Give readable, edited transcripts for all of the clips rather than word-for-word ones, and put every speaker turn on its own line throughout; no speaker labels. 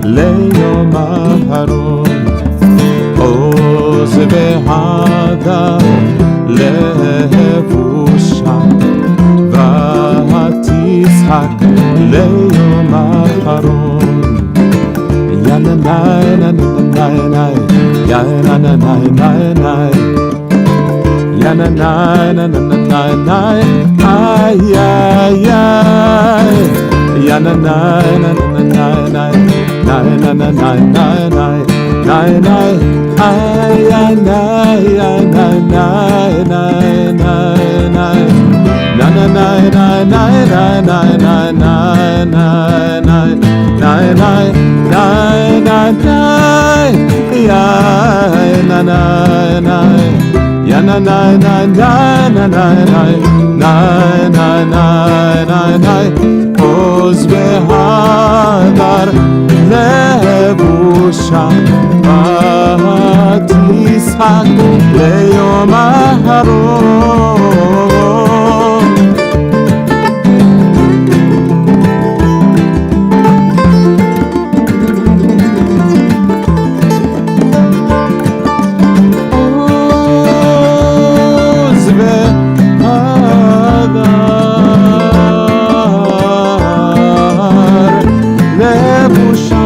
ליום האחרון עוז והדר לבושה ותשחק ליום האחרון יא נה נה נה נה נה יא נה נה נה נה נה יא נה נה נה נה נה נה איי איי איי יא נה נה נה נה נה נה Nai nai nai nai nai nai nai ay ay nai ay nai nai nai nai nai na na nai nai nai nai nai nai nai nai nai nai nai nai nai nai ay na nai nai ya na nai nai nai nai nai nai nai nai nai nai oz vehadar לבושה ותשחק ליום האחרון עוז והדר לבושה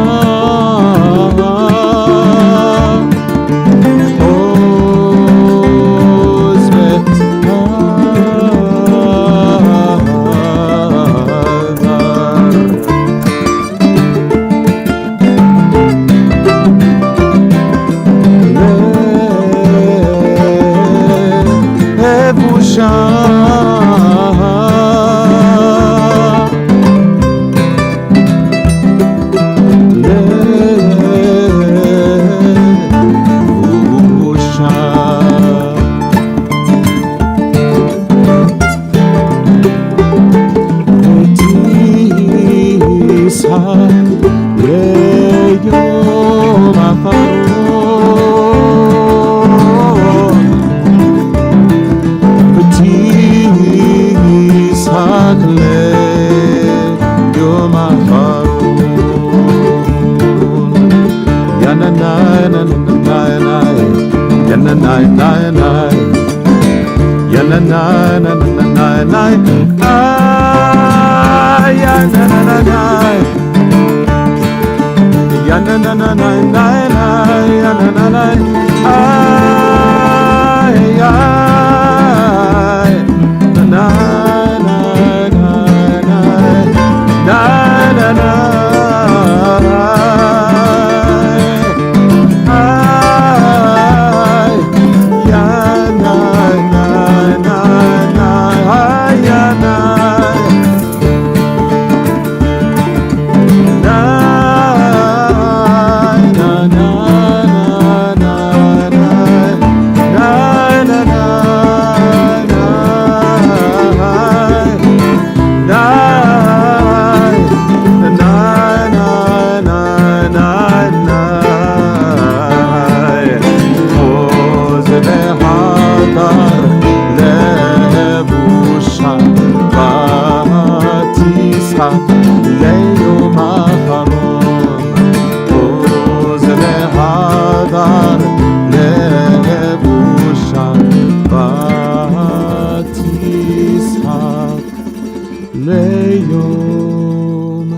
ליום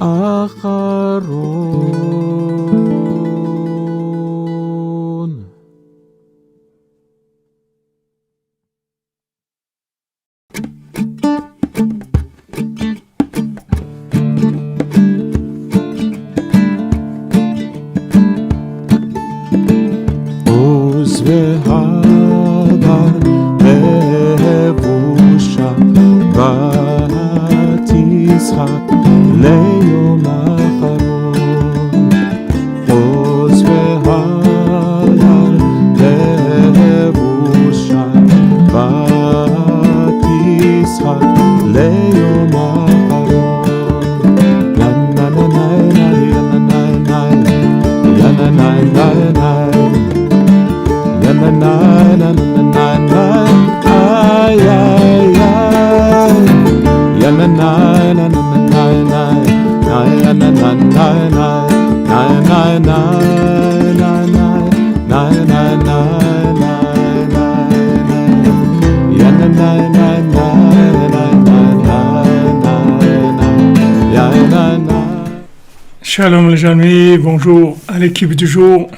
אחרון. עוז והדר לבושה יצחק ליום האחרון. עוז והר לבושם בת יצחק ליום האחרון. נה נה נה נה נה נה נה נה נה נה נה נה na na na na na na ay ay ay ya na na na na na na na ya na na na na na na na na na na na na na ya na na na na na na na ya na na.
Shalom les amis, bonjour à l'équipe du jour,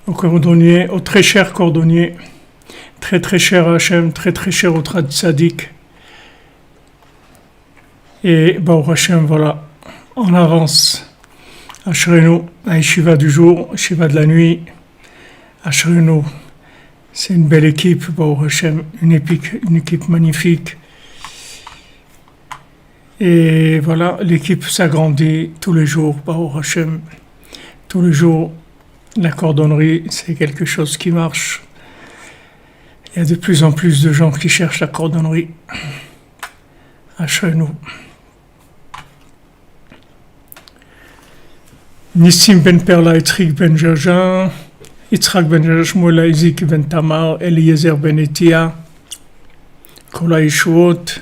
au cordonnier, au très cher cordonnier, très très cher Hachem, très très cher au Tzaddik. Et Baruch Hachem, voilà, on avance. Ashrenu, à Yeshiva du jour, Yeshiva de la nuit. Ashrenu, c'est une belle équipe, Baruch Hachem, une équipe magnifique. Et voilà, l'équipe s'agrandit tous les jours, Baruch Hachem, tous les jours. La cordonnerie, c'est quelque chose qui marche. Il y a de plus en plus de gens qui cherchent la cordonnerie. Ashrenu. Nissim ben Perla, Yitzhak ben Jaja, Yitzhak ben Jaja, Shmuel Isaac ben Tamar, Eliezer ben Etia, Kola Yeshuot.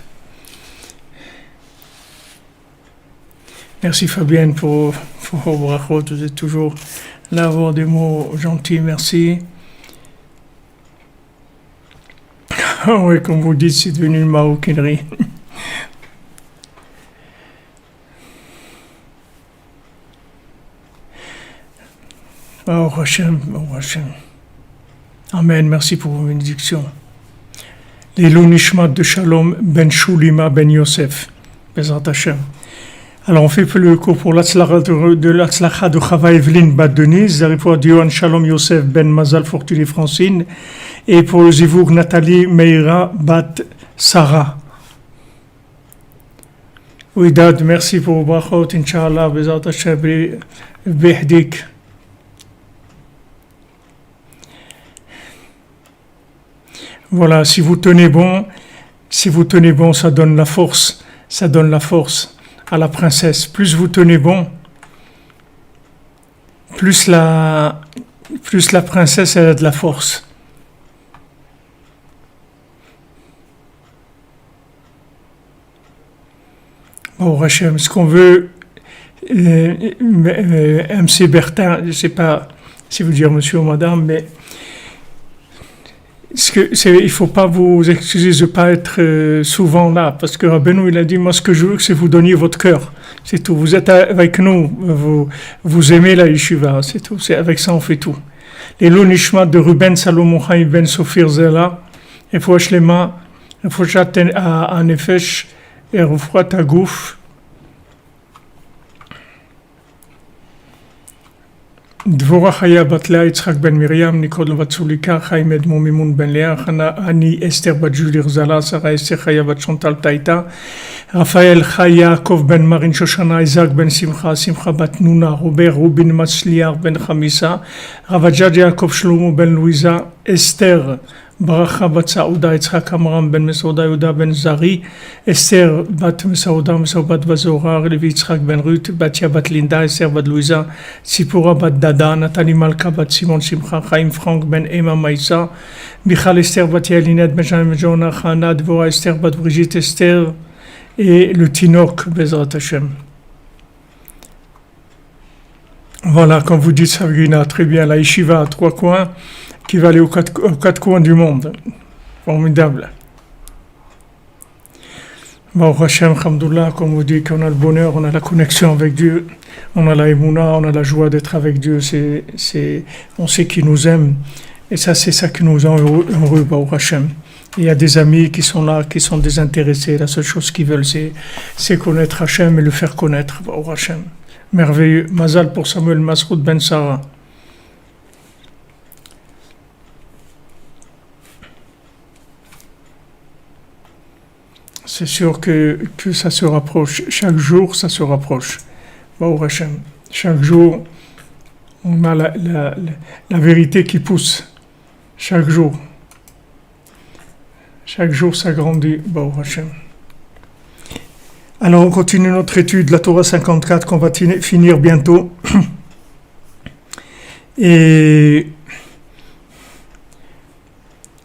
Merci Fabienne pour vos brachot, vous êtes toujours là, avoir des mots gentils, merci. Oui, comme vous dites, c'est devenu une maroquinerie. Oh Hachem, oh Hachem. Amen, merci pour vos bénédictions. Les Nishmat de Shalom ben Shulima ben Yosef, Bezrat Hachem. Alors on fait le cours pour l'Atzlacha de Chava Evelyn Bat Denise, pour Diohan Shalom Yosef Ben Mazal Fortuné Francine, et pour le Zivoug Nathalie Meira Bat Sarah. Ouidad, merci pour vos brachot, Inch'Allah, Bezat Hashem, Behdik. Voilà, si vous tenez bon, ça donne la force, à la princesse. Plus vous tenez bon, plus la princesse elle a de la force. Bon, Hachem, ce qu'on veut, MC Bertin, je ne sais pas si vous dire monsieur ou madame, mais il ne faut pas vous excuser de ne pas être souvent là, parce que Rabbeinu il a dit, moi ce que je veux, c'est vous donniez votre cœur, c'est tout. Vous êtes avec nous, vous aimez la yeshiva, c'est tout. C'est avec ça on fait tout. Les Nishmat de Ruben Salomon Chaim Ben Sofir Zela, et Fouach Lema, Fouach à Nefesh, et Rufrat Agouf. דבורה חיה בת לאה, יצחק בן מרים, ניקוד בת סוליקה, חיים אדמו מימון בן לאה, אני אסתר בת ג'וליר זלה, שרה אסתר חיה בת שונטל טייטה, רפאל חי יעקב בן מרין שושנה, איזק בן שמחה, שמחה בת נונה, רובין מצליאר בן חמיסה, רבג'אד יעקב שלמה בן לואיזה, אסתר ברכה בת סעודה, יצחק עמרם בן מסעודה, יהודה בן זרי, אסתר בת מסעודה, בת בזוהר, לוי יצחק בן רות, בתיה בת לינדה, אסתר בת לואיזה, ציפורה בת דדה, נתני מלכה בת סימון שמחה, חיים פרנק בן אמה מייסה, מיכל אסתר בת ילינת בן ז'אן בן ג'ונה, חנה דבורה אסתר בת בריג'ית אסתר, et le Tinok, Bezrat Hashem. Voilà, comme vous dites, Sabrina, très bien, la yeshiva à 3 coins, qui va aller aux quatre coins du monde. Formidable. Baruch Hashem, Hamdoullah, comme vous dites, qu'on a le bonheur, on a la connexion avec Dieu, on a la émouna, on a la joie d'être avec Dieu, on sait qu'il nous aime, et ça, c'est ça qui nous rend heureux, Baruch Hashem. Il y a des amis qui sont là, qui sont désintéressés. La seule chose qu'ils veulent, c'est connaître Hachem et le faire connaître. Baruch Hashem. Merveilleux. Mazal pour Samuel Masroud Ben Sarah. C'est sûr que ça se rapproche. Chaque jour, ça se rapproche. Baruch Hashem. Chaque jour, on a la vérité qui pousse. Chaque jour. Chaque jour, ça grandit. Baruch Hashem. Alors, on continue notre étude, la Torah 54, qu'on va finir bientôt. Et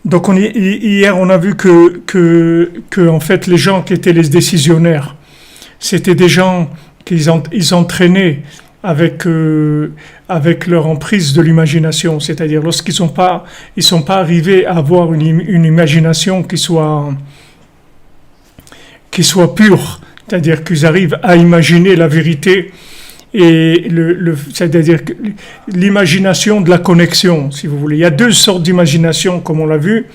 donc hier on a vu que en fait les gens qui étaient les décisionnaires, c'était des gens qu'ils entraînaient avec leur emprise de l'imagination, c'est-à-dire lorsqu'ils sont pas arrivés à avoir une imagination qui soit pure, c'est-à-dire qu'ils arrivent à imaginer la vérité. Et c'est-à-dire l'imagination de la connexion, si vous voulez. Il y a deux sortes d'imagination, comme on l'a vu,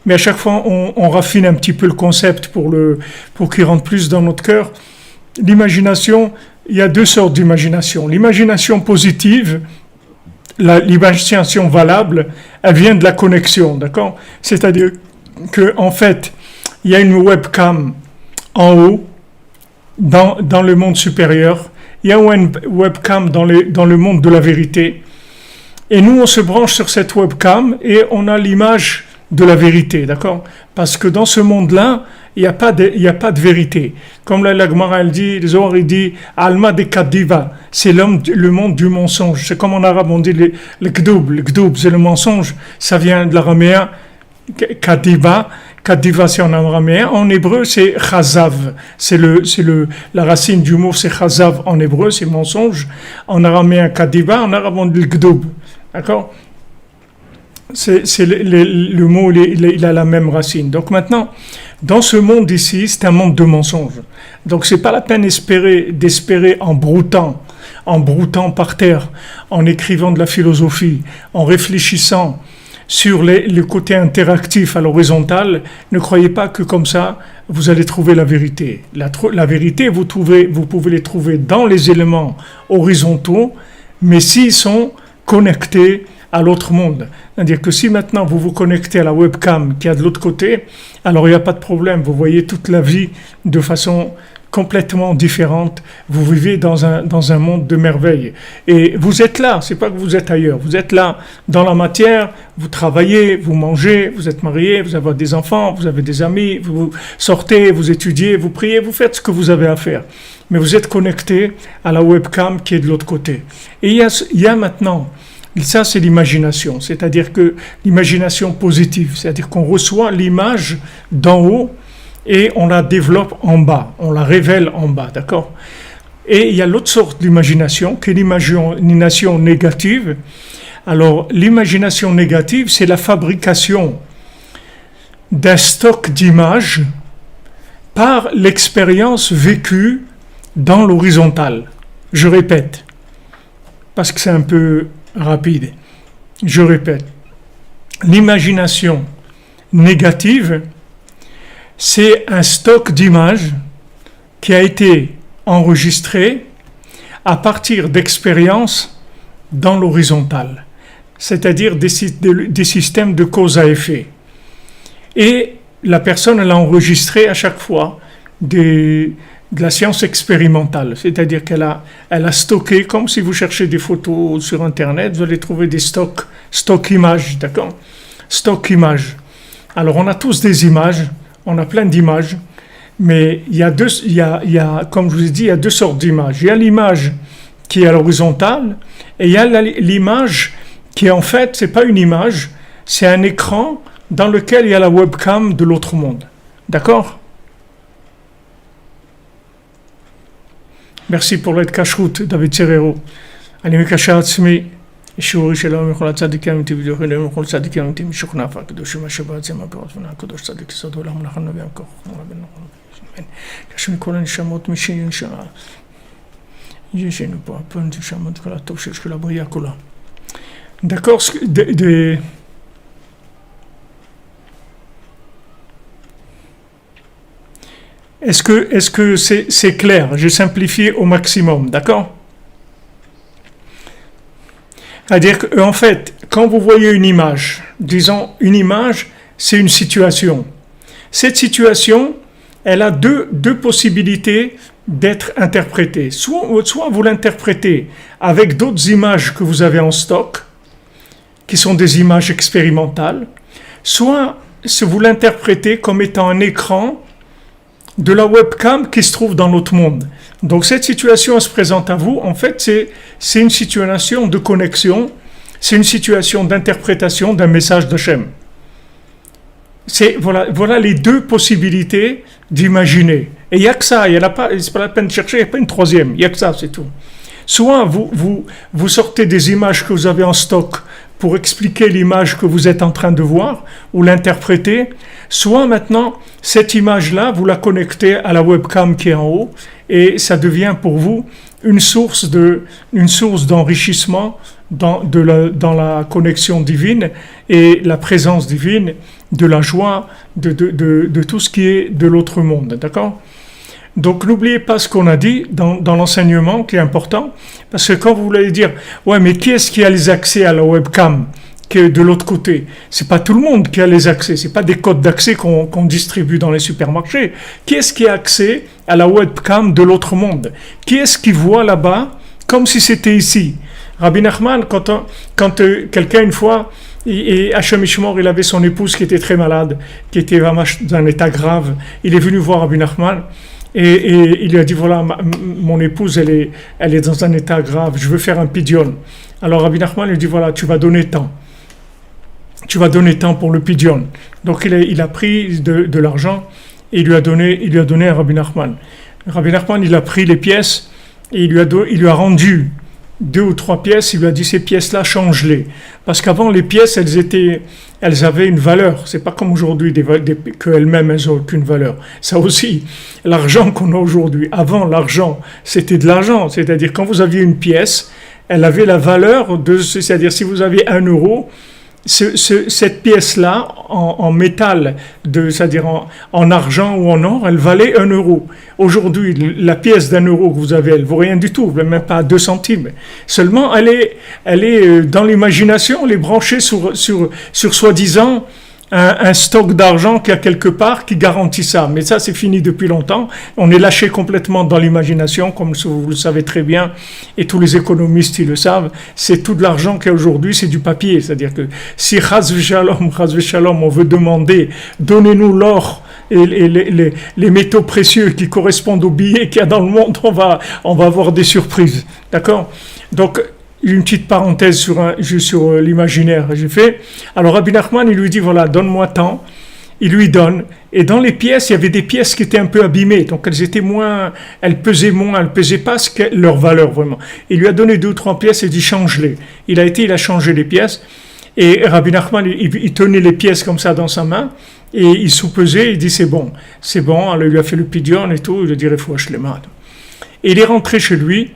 mais à chaque fois, on raffine un petit peu le concept pour qu'il rentre plus dans notre cœur. L'imagination, il y a deux sortes d'imagination. L'imagination positive, l'imagination valable, elle vient de la connexion, d'accord ? C'est-à-dire qu'en fait, il y a une webcam en haut, dans le monde supérieur. Il y a une webcam dans le monde de la vérité. Et nous, on se branche sur cette webcam et on a l'image de la vérité, d'accord ? Parce que dans ce monde-là, il n'y a pas de vérité. Comme la Gemara, elle dit, le Zohar, il dit, Alma de Kadiva, c'est le monde du mensonge. C'est comme en arabe, on dit le Gdoub. Le Gdoub, c'est le mensonge. Ça vient de l'araméen Kadiva. Kadiva, c'est en araméen. En hébreu, c'est chazav. La racine du mot, c'est chazav en hébreu, c'est mensonge. En araméen, kadiva. En arabe, on dit le gdoub. D'accord ? Le mot, il a la même racine. Donc maintenant, dans ce monde ici, c'est un monde de mensonges. Donc c'est pas la peine d'espérer en broutant par terre, en écrivant de la philosophie, en réfléchissant sur le côté interactif à l'horizontale. Ne croyez pas que comme ça, vous allez trouver la vérité. La vérité, vous pouvez les trouver dans les éléments horizontaux, mais s'ils sont connectés à l'autre monde. C'est-à-dire que si maintenant vous vous connectez à la webcam qui est de l'autre côté, alors il n'y a pas de problème. Vous voyez toute la vie de façon complètement différente. Vous vivez dans un monde de merveille. Et vous êtes là, c'est pas que vous êtes ailleurs. Vous êtes là dans la matière, vous travaillez, vous mangez, vous êtes marié, vous avez des enfants, vous avez des amis, vous sortez, vous étudiez, vous priez, vous faites ce que vous avez à faire. Mais vous êtes connecté à la webcam qui est de l'autre côté. Et il y a maintenant, ça c'est l'imagination, c'est-à-dire que l'imagination positive, c'est-à-dire qu'on reçoit l'image d'en haut et on la développe en bas, on la révèle en bas, d'accord ? Et il y a l'autre sorte d'imagination, qui est l'imagination négative. Alors, l'imagination négative, c'est la fabrication d'un stock d'images par l'expérience vécue dans l'horizontale. Je répète, parce que c'est un peu rapide. Je répète, l'imagination négative, c'est un stock d'images qui a été enregistré à partir d'expériences dans l'horizontale, c'est-à-dire des systèmes de cause à effet. Et la personne, elle a enregistré à chaque fois de la science expérimentale, c'est-à-dire qu'elle a stocké, comme si vous cherchez des photos sur Internet, vous allez trouver des stock images, d'accord ? Stock images. Alors on a tous des images, on a plein d'images, mais il y a, comme je vous ai dit, il y a deux sortes d'images. Il y a l'image qui est à l'horizontale, et il y a l'image qui en fait, c'est pas une image, c'est un écran dans lequel il y a la webcam de l'autre monde. D'accord ? Merci pour l'aide cacheroute, David Serrero. אני מקשר עצמי, שיעורי שלום מכל הצדיקים אמיתי ודוחים מכל צדיקים אמיתי משוכנע הקדושים השבת זה מהפירות ונה הקדוש צדיק יסוד עולם מלאכה נביא המקור רבנו קשור מכל הנשמות משנשמה ישנו פה הפעם נשמות כל הטוב שיש כל הבריאה כולה. D'accord, Est-ce que c'est clair? J'ai simplifié au maximum, d'accord? C'est-à-dire qu'en fait, quand vous voyez une image, disons une image, c'est une situation. Cette situation, elle a deux possibilités d'être interprétée. Soit vous l'interprétez avec d'autres images que vous avez en stock, qui sont des images expérimentales, soit vous l'interprétez comme étant un écran de la webcam qui se trouve dans notre monde. Donc cette situation se présente à vous, en fait c'est une situation de connexion, c'est une situation d'interprétation d'un message d'Hachem. Voilà les deux possibilités d'imaginer. Et il n'y a que ça, c'est pas la peine de chercher, il n'y a pas une troisième, il n'y a que ça, c'est tout. Soit vous sortez des images que vous avez en stock pour expliquer l'image que vous êtes en train de voir ou l'interpréter, soit maintenant, cette image-là, vous la connectez à la webcam qui est en haut et ça devient pour vous une source d'enrichissement dans la connexion divine et la présence divine, de la joie, de tout ce qui est de l'autre monde, d'accord ? Donc n'oubliez pas ce qu'on a dit dans l'enseignement qui est important, parce que quand vous voulez dire ouais mais qui est-ce qui a les accès à la webcam qui est de l'autre côté, c'est pas tout le monde qui a les accès, c'est pas des codes d'accès qu'on distribue dans les supermarchés. Qui est-ce qui a accès à la webcam de l'autre monde? Qui est-ce qui voit là-bas comme si c'était ici? Rabbi Nachman, quand quelqu'un une fois, et Hachem Ishmor, il avait son épouse qui était très malade, qui était vraiment dans un état grave, il est venu voir Rabbi Nachman. Et il lui a dit, voilà, mon épouse, elle est dans un état grave, je veux faire un pidyon. Alors Rabbi Nachman lui dit, voilà, tu vas donner tant. Tu vas donner tant pour le pidyon. Donc il a pris de l'argent et il lui a donné à Rabbi Nachman. Rabbi Nachman, il a pris les pièces et il lui a rendu 2 ou 3 pièces, il lui a dit, ces pièces-là, change-les. Parce qu'avant, les pièces, elles avaient une valeur. C'est pas comme aujourd'hui qu'elles-mêmes, elles n'ont aucune valeur. Ça aussi, l'argent qu'on a aujourd'hui, avant l'argent, c'était de l'argent. C'est-à-dire, quand vous aviez une pièce, elle avait la valeur c'est-à-dire, si vous aviez 1 euro, cette pièce-là, en métal, c'est-à-dire en argent ou en or, elle valait 1 euro. Aujourd'hui, la pièce d'1 euro que vous avez, elle ne vaut rien du tout, même pas 2 centimes. Seulement, elle est dans l'imagination, elle est branchée sur soi-disant un stock d'argent qu'il y a quelque part qui garantit ça. Mais ça, c'est fini depuis longtemps. On est lâché complètement dans l'imagination, comme vous le savez très bien, et tous les économistes, ils le savent. C'est tout de l'argent qu'il y a aujourd'hui, c'est du papier. C'est-à-dire que si chas v'shalom, on veut demander, donnez-nous l'or et les métaux précieux qui correspondent aux billets qu'il y a dans le monde, on va avoir des surprises. D'accord ? Donc, une petite parenthèse juste sur l'imaginaire que j'ai fait. Alors Rabbi Nachman, il lui dit, voilà, donne-moi tant. Il lui donne. Et dans les pièces, il y avait des pièces qui étaient un peu abîmées. Donc elles pesaient pas leur valeur vraiment. Il lui a donné 2 ou 3 pièces et dit, change-les. Il a changé les pièces. Et Rabbi Nachman, il tenait les pièces comme ça dans sa main. Et il sous-pesait, il dit, c'est bon. Alors il lui a fait le pidyon et tout. Il lui a dit, refouach les mains. Et il est rentré chez lui.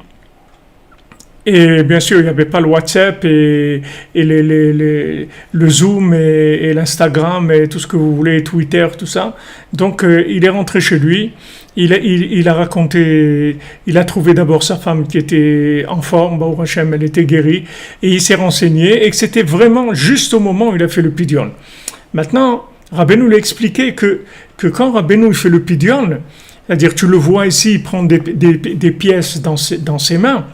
Et bien sûr, il n'y avait pas le WhatsApp et le Zoom et l'Instagram et tout ce que vous voulez, Twitter, tout ça. Donc, il est rentré chez lui. Il a raconté, il a trouvé d'abord sa femme qui était en forme, Baruch Hashem, elle était guérie, et il s'est renseigné et que c'était vraiment juste au moment où il a fait le pidyon. Maintenant, Rabbeinu l'a expliqué que quand Rabbeinu fait le pidyon, c'est-à-dire tu le vois ici, il prend des pièces dans ses mains.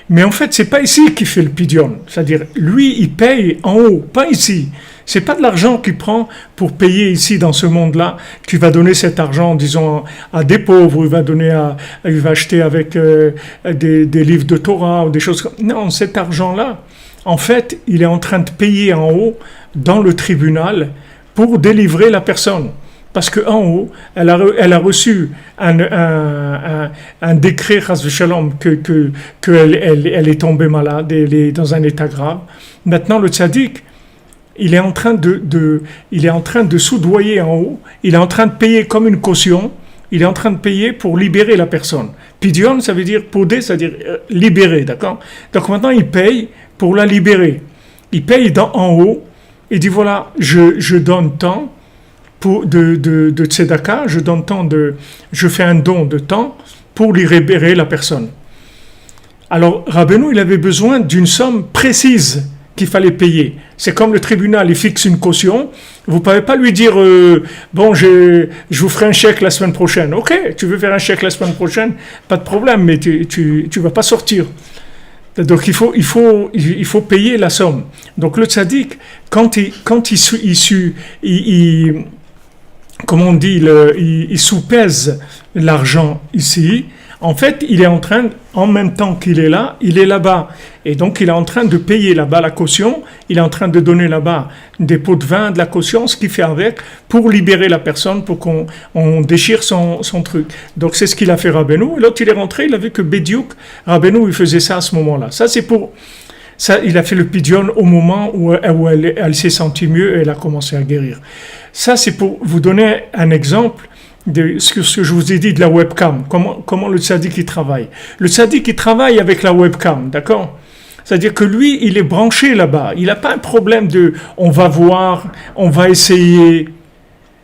Mais en fait, c'est pas ici qu'il fait le pidyon. C'est-à-dire, lui, il paye en haut, pas ici. C'est pas de l'argent qu'il prend pour payer ici dans ce monde-là, qu'il va donner cet argent, disons, à des pauvres, il va acheter avec des livres de Torah ou des choses comme ça. Non, cet argent-là, en fait, il est en train de payer en haut, dans le tribunal, pour délivrer la personne. Parce qu'en haut, elle a reçu un décret, chas v'shalom, qu'elle est tombée malade, elle est dans un état grave. Maintenant, le tzaddik, il est en train de soudoyer en haut, il est en train de payer comme une caution, il est en train de payer pour libérer la personne. Pidyon, ça veut dire poder, c'est-à-dire libérer, d'accord ? Donc maintenant, il paye pour la libérer. Il paye en haut, il dit voilà, je donne tant, de tzedaka, je fais un don de temps pour libérer la personne. Alors Rabbeinu, il avait besoin d'une somme précise qu'il fallait payer. C'est comme le tribunal, il fixe une caution. Vous ne pouvez pas lui dire bon, je vous ferai un chèque la semaine prochaine. Ok, tu veux faire un chèque la semaine prochaine, pas de problème, mais tu vas pas sortir. Donc il faut payer la somme. Donc le tzaddik, quand il comment on dit, il soupèse l'argent ici. En fait, il est en train, en même temps qu'il est là, il est là-bas. Et donc, il est en train de payer là-bas la caution. Il est en train de donner là-bas des pots de vin, de la caution, ce qu'il fait avec, pour libérer la personne, pour qu'on déchire son truc. Donc, c'est ce qu'il a fait Rabbeinu. Et l'autre, il est rentré, il a vu que Bédiouk, Rabbeinu, il faisait ça à ce moment-là. Ça, c'est pour... Ça, il a fait le pidion au moment où elle s'est sentie mieux et elle a commencé à guérir. Ça, c'est pour vous donner un exemple de ce que je vous ai dit de la webcam, comment le tzaddik il travaille. Le tzaddik il travaille avec la webcam, d'accord? C'est-à-dire que lui, il est branché là-bas. Il n'a pas un problème de on va voir, on va essayer,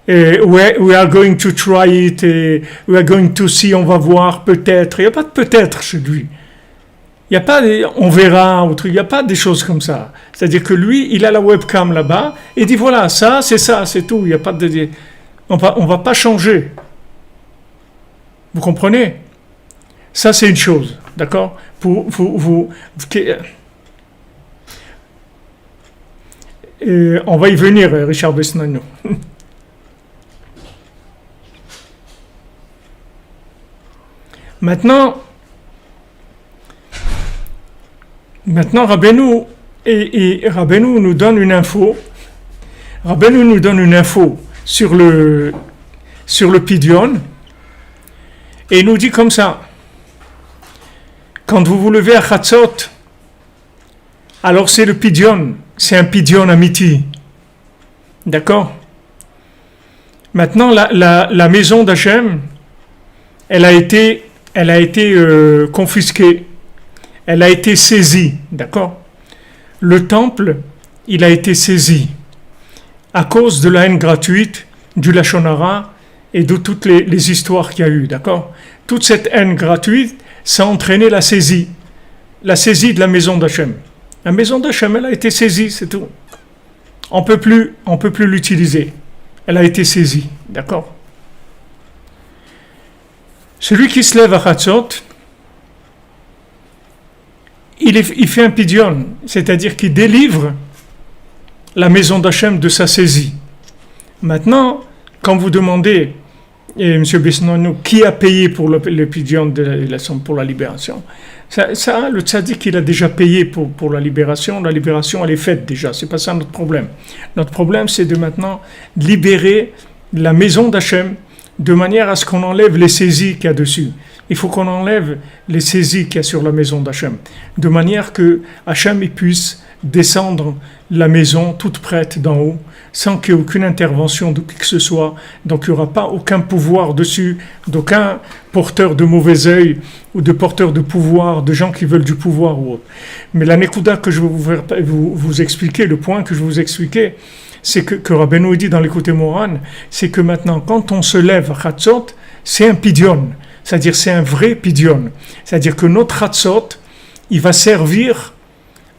we are going to try it, we are going to see, on va voir peut-être. Il n'y a pas de peut-être chez lui. Il n'y a pas on verra, il n'y a pas des choses comme ça. C'est-à-dire que lui, il a la webcam là-bas et dit voilà, ça, c'est tout. Il n'y a pas de... On va pas changer. Vous comprenez? Ça, c'est une chose. D'accord? On va y venir, Richard Besnano. Maintenant, Rabbeinu nous donne une info. Rabbeinu nous donne une info sur le pidion, et il nous dit comme ça: quand vous vous levez à Chatzot, alors c'est le pidion, c'est un pidion amiti, d'accord? Maintenant la maison d'Hachem, elle a été confisquée, elle a été saisie, d'accord? Le temple, il a été saisi à cause de la haine gratuite, du Lachon Hara et de toutes les histoires qu'il y a eu, d'accord? Toute cette haine gratuite, ça a entraîné la saisie de la maison d'Hachem. La maison d'Hachem, elle a été saisie, c'est tout. On peut plus l'utiliser. Elle a été saisie, d'accord? Celui qui se lève à Chatzot, il fait un pidion, c'est-à-dire qu'il délivre la maison d'Hachem de sa saisie. Maintenant, quand vous demandez, M. Besnano, qui a payé pour le pidion pour la libération, ça, le tzaddik, il a déjà payé pour la libération elle est faite déjà, c'est pas ça notre problème. Notre problème, c'est de maintenant libérer la maison d'Hachem de manière à ce qu'on enlève les saisies qu'il y a dessus. Il faut qu'on enlève les saisies qu'il y a sur la maison d'Hachem, de manière que Hachem puisse descendre la maison toute prête d'en haut, sans qu'il y ait aucune intervention de qui que ce soit. Donc il n'y aura pas aucun pouvoir dessus, d'aucun porteur de mauvais œil ou de porteur de pouvoir, de gens qui veulent du pouvoir ou autre. Mais la nekuda que je vais vous expliquer, le point que je vais vous expliquer, c'est que Rabbeinu dit dans l'écoute Moran, c'est que maintenant, quand on se lève à Chatzot, c'est un pidion, c'est-à-dire c'est un vrai pidion. C'est-à-dire que notre Chatzot, il va servir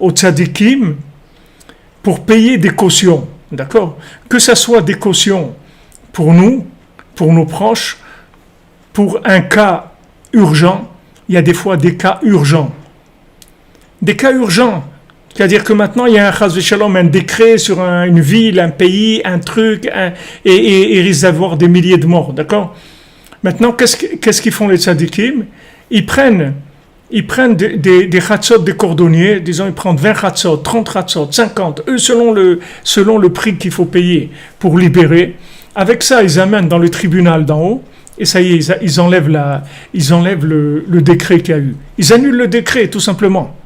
aux tzadikim pour payer des cautions, d'accord? Que ça soit des cautions pour nous, pour nos proches, pour un cas urgent. Il y a des fois des cas urgents. Des cas urgents, c'est-à-dire que maintenant il y a un décret sur une ville, un pays, un truc, et il risque d'avoir des milliers de morts, d'accord? Maintenant, qu'est-ce qu'ils font les tzadikim? Ils prennent des chatzot des cordonniers, disons, ils prennent 20 chatzot, 30 chatzot, 50, eux selon le prix qu'il faut payer pour libérer. Avec ça, ils amènent dans le tribunal d'en haut, et ça y est, ils enlèvent le décret qu'il y a eu. Ils annulent le décret, tout simplement.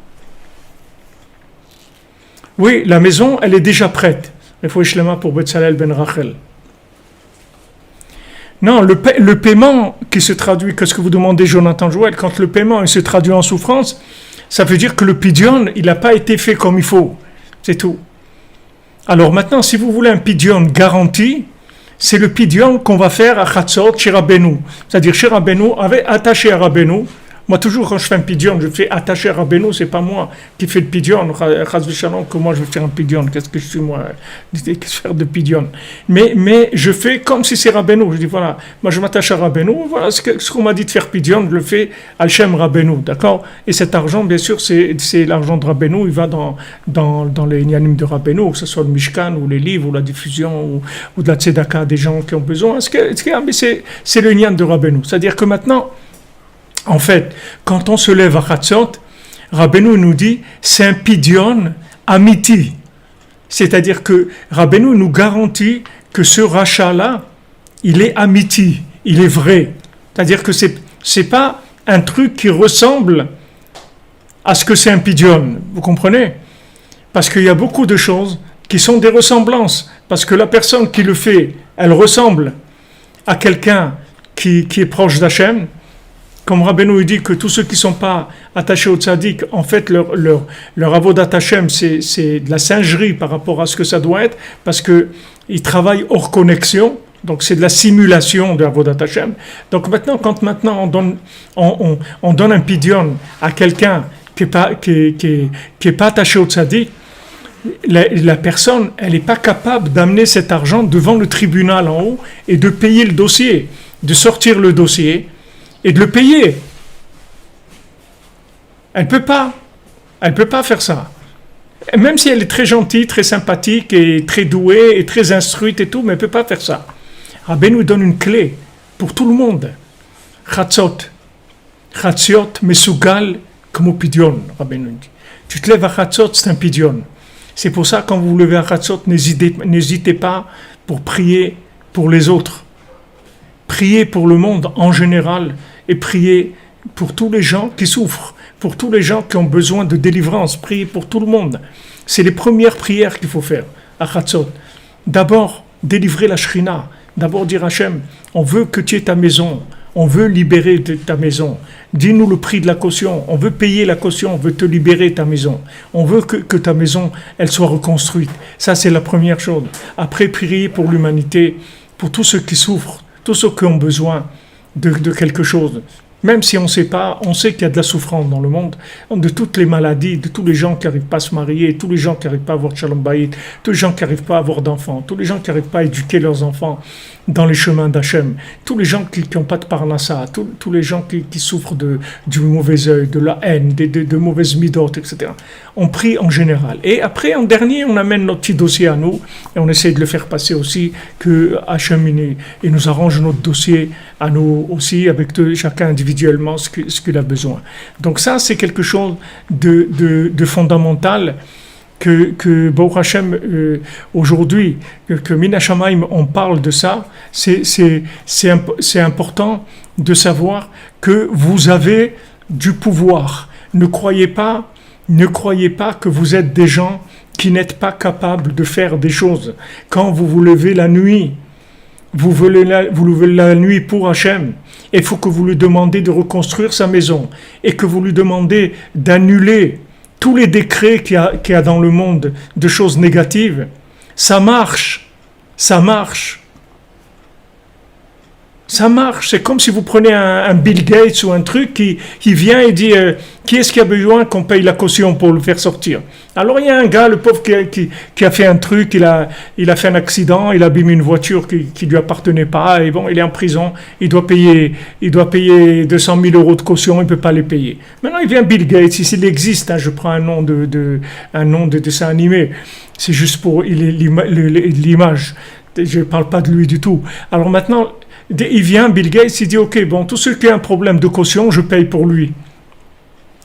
Oui, la maison, elle est déjà prête. Il faut Shlema pour Betzalel ben Rachel. Non, le paiement qui se traduit, qu'est-ce que vous demandez, Jonathan Joël, quand le paiement il se traduit en souffrance, ça veut dire que le pidion, il n'a pas été fait comme il faut. C'est tout. Alors maintenant, si vous voulez un pidion garanti, c'est le pidion qu'on va faire à Chatzot chez Rabbeinu. C'est-à-dire chez Rabbeinu, attaché à Rabbeinu, Moi, toujours, quand je fais un pidyon, je fais attacher Rabbeinu, c'est pas moi qui fais le pidyon. Chas v'shalom, que moi, je vais faire un pidyon. Qu'est-ce que je suis, moi? Qu'est-ce que je vais faire de pidyon? Mais je fais comme si c'est Rabbeinu. Je dis, voilà, moi, je m'attache à Rabbeinu. Voilà, ce qu'on m'a dit de faire pidyon, je le fais al Shem Rabbeinu, d'accord? Et cet argent, bien sûr, c'est l'argent de Rabbeinu. Il va dans les Inyanim de Rabbeinu, que ce soit le Mishkan, ou les livres, ou la diffusion, ou de la tzedaka des gens qui ont besoin. C'est le Inyan de Rabbeinu. C'est-à-dire que maintenant, en fait, quand on se lève à Chatzot, Rabbeinu nous dit, c'est un pidyon amiti. C'est-à-dire que Rabbeinu nous garantit que ce rachat-là, il est amiti, il est vrai. C'est-à-dire que c'est pas un truc qui ressemble à ce que c'est un pidyon. Vous comprenez? Parce qu'il y a beaucoup de choses qui sont des ressemblances. Parce que la personne qui le fait, elle ressemble à quelqu'un qui est proche d'Hachem. Comme Rabbeinu dit que tous ceux qui ne sont pas attachés au tzaddik, en fait, leur avodat Hashem, c'est de la singerie par rapport à ce que ça doit être, parce qu'ils travaillent hors connexion, donc c'est de la simulation de avodat Hashem. Donc maintenant, on donne un pidyon à quelqu'un qui n'est pas attaché au tzaddik, la personne, elle n'est pas capable d'amener cet argent devant le tribunal en haut et de payer le dossier, de sortir le dossier et de le payer. Elle ne peut pas faire ça. Même si elle est très gentille, très sympathique et très douée et très instruite et tout, mais elle ne peut pas faire ça. Rabbeinu nous donne une clé pour tout le monde. Chatzot, mesugal, comme au pidyon, Rabbeinu dit. Tu te lèves à Chatzot, c'est un pidyon. C'est pour ça, quand vous vous levez à Chatzot, n'hésitez pas pour prier pour les autres. Priez pour le monde en général et priez pour tous les gens qui souffrent, pour tous les gens qui ont besoin de délivrance. Priez pour tout le monde. C'est les premières prières qu'il faut faire à Chatzot. D'abord, délivrer la Shrina. D'abord dire Hachem, on veut que tu aies ta maison. On veut libérer ta maison. Dis-nous le prix de la caution. On veut payer la caution. On veut te libérer ta maison. On veut que ta maison, elle soit reconstruite. Ça, c'est la première chose. Après, prier pour l'humanité, pour tous ceux qui souffrent, tous ceux qui ont besoin de quelque chose. Même si on ne sait pas, on sait qu'il y a de la souffrance dans le monde, de toutes les maladies, de tous les gens qui n'arrivent pas à se marier, tous les gens qui n'arrivent pas à avoir Shalom Bayit, tous les gens qui n'arrivent pas à avoir d'enfants, tous les gens qui n'arrivent pas à éduquer leurs enfants dans les chemins d'Hachem, tous les gens qui n'ont pas de parnassa, tous les gens qui souffrent du mauvais œil, de la haine, de mauvaises midotes, etc. On prie en général. Et après, en dernier, on amène notre petit dossier à nous et on essaie de le faire passer aussi, que Hachem il nous arrange notre dossier à nous aussi, avec chacun individuellement ce qu'il a besoin. Donc ça, c'est quelque chose de fondamental que Baruch Hashem, aujourd'hui, que Min Hashamayim, on parle de ça. C'est important de savoir que vous avez du pouvoir. Ne croyez pas que vous êtes des gens qui n'êtes pas capables de faire des choses. Quand vous vous levez la nuit, vous levez la nuit pour Hachem, et il faut que vous lui demandez de reconstruire sa maison, et que vous lui demandez d'annuler tous les décrets qu'il y a dans le monde de choses négatives. Ça marche. C'est comme si vous prenez un Bill Gates ou un truc qui vient et dit qui est-ce qui a besoin qu'on paye la caution pour le faire sortir. Alors il y a un gars, le pauvre, qui a fait un truc, il a fait un accident, il a abîmé une voiture qui lui appartenait pas, et bon, il est en prison, il doit payer 200 000 euros de caution, il peut pas les payer. Maintenant il vient Bill Gates, s'il existe, je prends un nom de dessin animé, c'est juste pour l'image, je parle pas de lui du tout. Alors maintenant, il vient, Bill Gates, il dit, ok, bon, tous ceux qui ont un problème de caution, je paye pour lui.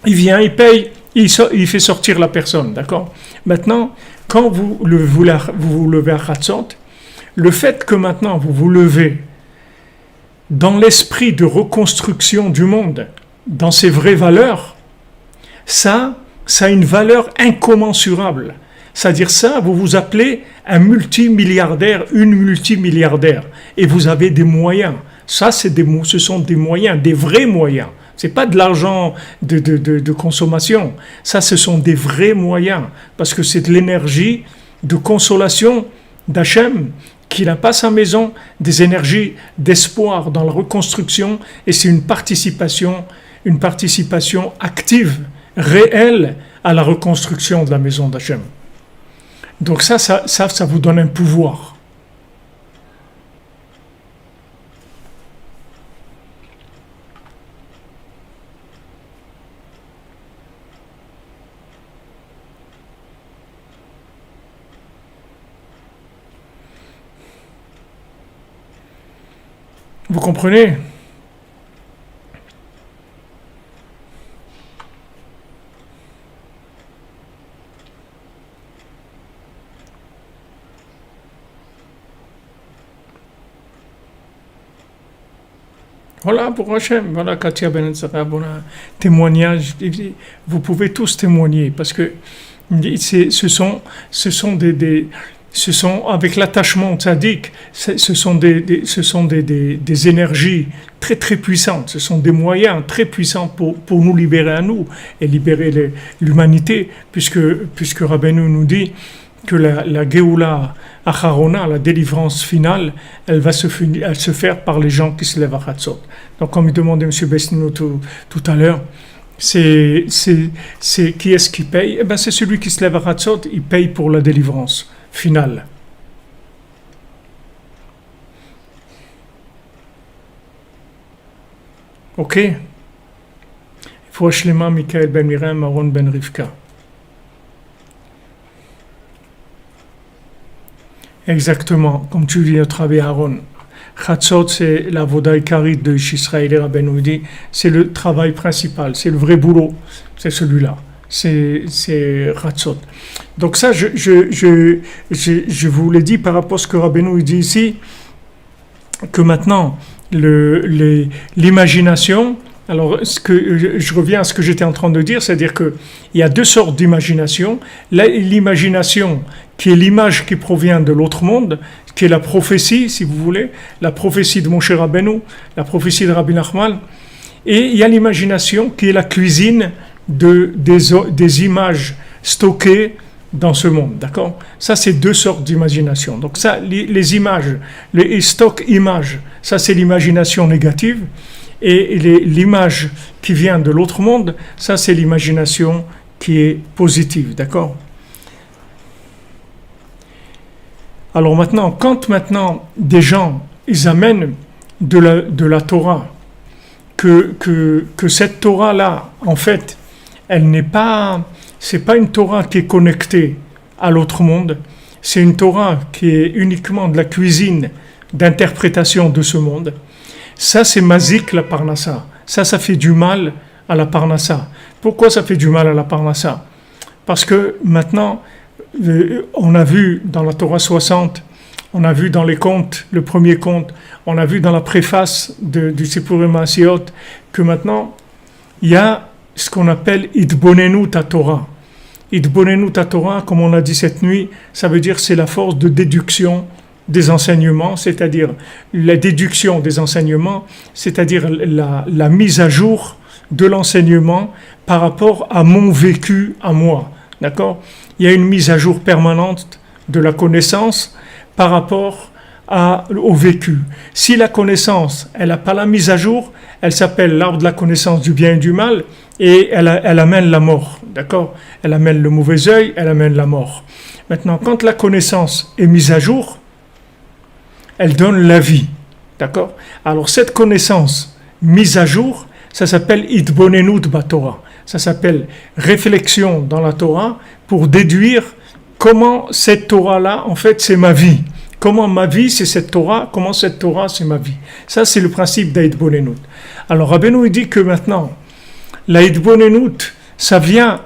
Il vient, il paye, il fait sortir la personne, d'accord? Maintenant, quand vous vous levez à Chatzot, le fait que maintenant vous vous levez dans l'esprit de reconstruction du monde, dans ses vraies valeurs, ça a une valeur incommensurable. C'est-à-dire ça, vous vous appelez un multimilliardaire, une multimilliardaire, et vous avez des moyens. Ça, ce sont des moyens, des vrais moyens. C'est pas de l'argent de consommation. Ça, ce sont des vrais moyens, parce que c'est de l'énergie de consolation d'Hachem, qui n'a pas sa maison, des énergies d'espoir dans la reconstruction, et c'est une participation une participation active, réelle à la reconstruction de la maison d'Hachem. Donc ça vous donne un pouvoir. Vous comprenez? Voilà pour Hachem, voilà Katia Ben-Zara, voilà, témoignage, vous pouvez tous témoigner, parce que ce sont avec l'attachement tzaddik, ce sont des énergies très très puissantes, ce sont des moyens très puissants pour nous libérer à nous et libérer l'humanité, puisque Rabbeinu nous dit que la Géoula Acharona, la délivrance finale, elle va se faire par les gens qui se lèvent à Hatzot. Donc comme il demandait M. Bestino tout à l'heure, c'est qui est-ce qui paye? Eh bien c'est celui qui se lève à Hatzot, il paye pour la délivrance finale. Ok? Faut Shlema Michael ben Miriam, Aaron ben Rivka. Exactement, comme tu dis, notre Rabbi Aaron. Chatzot, c'est la voda ikarit de Israël et Rabbeinu dit, c'est le travail principal, c'est le vrai boulot, c'est celui-là, c'est Chatzot. Donc ça, je vous l'ai dit par rapport à ce que Rabbeinu dit ici, que maintenant, l'imagination, alors je reviens à ce que j'étais en train de dire, c'est-à-dire qu'il y a deux sortes d'imagination. L'imagination qui est l'image qui provient de l'autre monde, qui est la prophétie, si vous voulez, la prophétie de Moshe Rabbeinu, la prophétie de Rabbi Nachman, et il y a l'imagination qui est la cuisine des images stockées dans ce monde, d'accord? Ça, c'est deux sortes d'imagination. Donc ça, les images, les stock images, ça c'est l'imagination négative, et l'image qui vient de l'autre monde, ça c'est l'imagination qui est positive, d'accord? Alors maintenant, quand des gens, ils amènent de la Torah, que cette Torah-là, en fait, c'est pas une Torah qui est connectée à l'autre monde, c'est une Torah qui est uniquement de la cuisine d'interprétation de ce monde. Ça, c'est mazik la parnassa. Ça fait du mal à la parnassa. Pourquoi ça fait du mal à la parnassa? Parce que maintenant, on a vu dans la Torah 60, on a vu dans les contes, le premier conte, on a vu dans la préface du Sipurim Maasiot, que maintenant, il y a ce qu'on appelle Idbonenu ta Torah. Idbonenu ta Torah, comme on l'a dit cette nuit, ça veut dire c'est la force de déduction des enseignements, c'est-à-dire la déduction des enseignements, c'est-à-dire la mise à jour de l'enseignement par rapport à mon vécu à moi. D'accord? Il y a une mise à jour permanente de la connaissance par rapport au vécu. Si la connaissance, elle n'a pas la mise à jour, elle s'appelle l'arbre de la connaissance du bien et du mal, et elle amène la mort. D'accord? Elle amène le mauvais œil, elle amène la mort. Maintenant, quand la connaissance est mise à jour, elle donne la vie. D'accord? Alors cette connaissance mise à jour, ça s'appelle Idbonenut Batorah. Ça s'appelle réflexion dans la Torah pour déduire comment cette Torah-là, en fait, c'est ma vie. Comment ma vie, c'est cette Torah, comment cette Torah, c'est ma vie. Ça, c'est le principe d'Idbonenut. Alors Rabbeinu dit que maintenant, l'Idbonenut, ça vient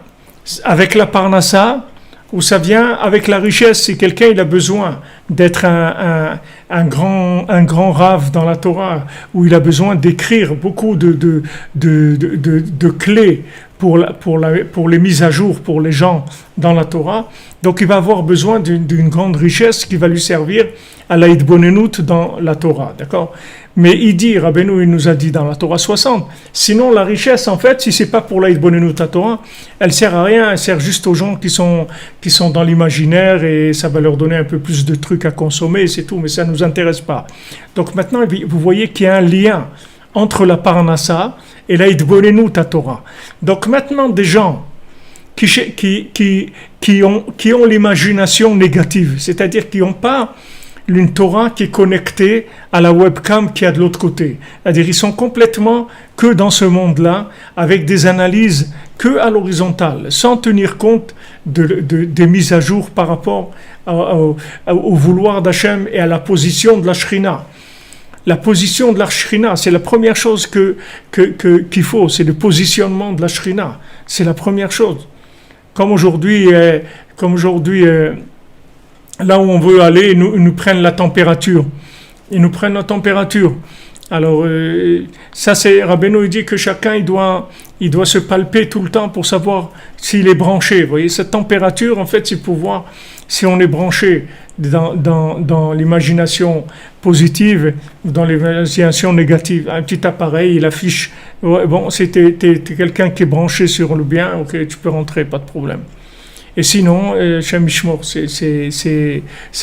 avec la parnassa, ou ça vient avec la richesse. Si quelqu'un il a besoin d'être un grand rave dans la Torah, où il a besoin d'écrire beaucoup de clés pour les mises à jour pour les gens dans la Torah, donc il va avoir besoin d'une grande richesse qui va lui servir à la Idbonenut dans la Torah, d'accord? Mais il dit, Rabbeinu il nous a dit dans la Torah 60, sinon la richesse en fait, si c'est pas pour la Idbonenut la Torah, elle sert à rien, elle sert juste aux gens qui sont dans l'imaginaire et ça va leur donner un peu plus de trucs à consommer, c'est tout, mais ça nous intéresse pas. Donc maintenant, vous voyez qu'il y a un lien entre la parnassa et la idbonenu ta Torah. Donc maintenant, des gens qui ont l'imagination négative, c'est-à-dire qui n'ont pas une Torah qui est connectée à la webcam qui est de l'autre côté. C'est-à-dire ils sont complètement que dans ce monde-là, avec des analyses que à l'horizontale, sans tenir compte des mises à jour par rapport au vouloir d'Hachem et à la position de la Shrina. La position de la Shrina, c'est la première chose qu'il faut, c'est le positionnement de la Shrina. C'est la première chose. Comme aujourd'hui, là où on veut aller, ils nous prennent la température. Ils nous prennent la température. Alors, ça c'est, Rabbeinu il dit que chacun il doit se palper tout le temps pour savoir s'il est branché. Vous voyez, cette température, en fait, c'est pour voir si on est branché dans l'imagination positive ou dans l'imagination négative. Un petit appareil, il affiche, ouais, bon, si t'es quelqu'un qui est branché sur le bien, ok, tu peux rentrer, pas de problème. Et sinon, Shem Mishmor, c'est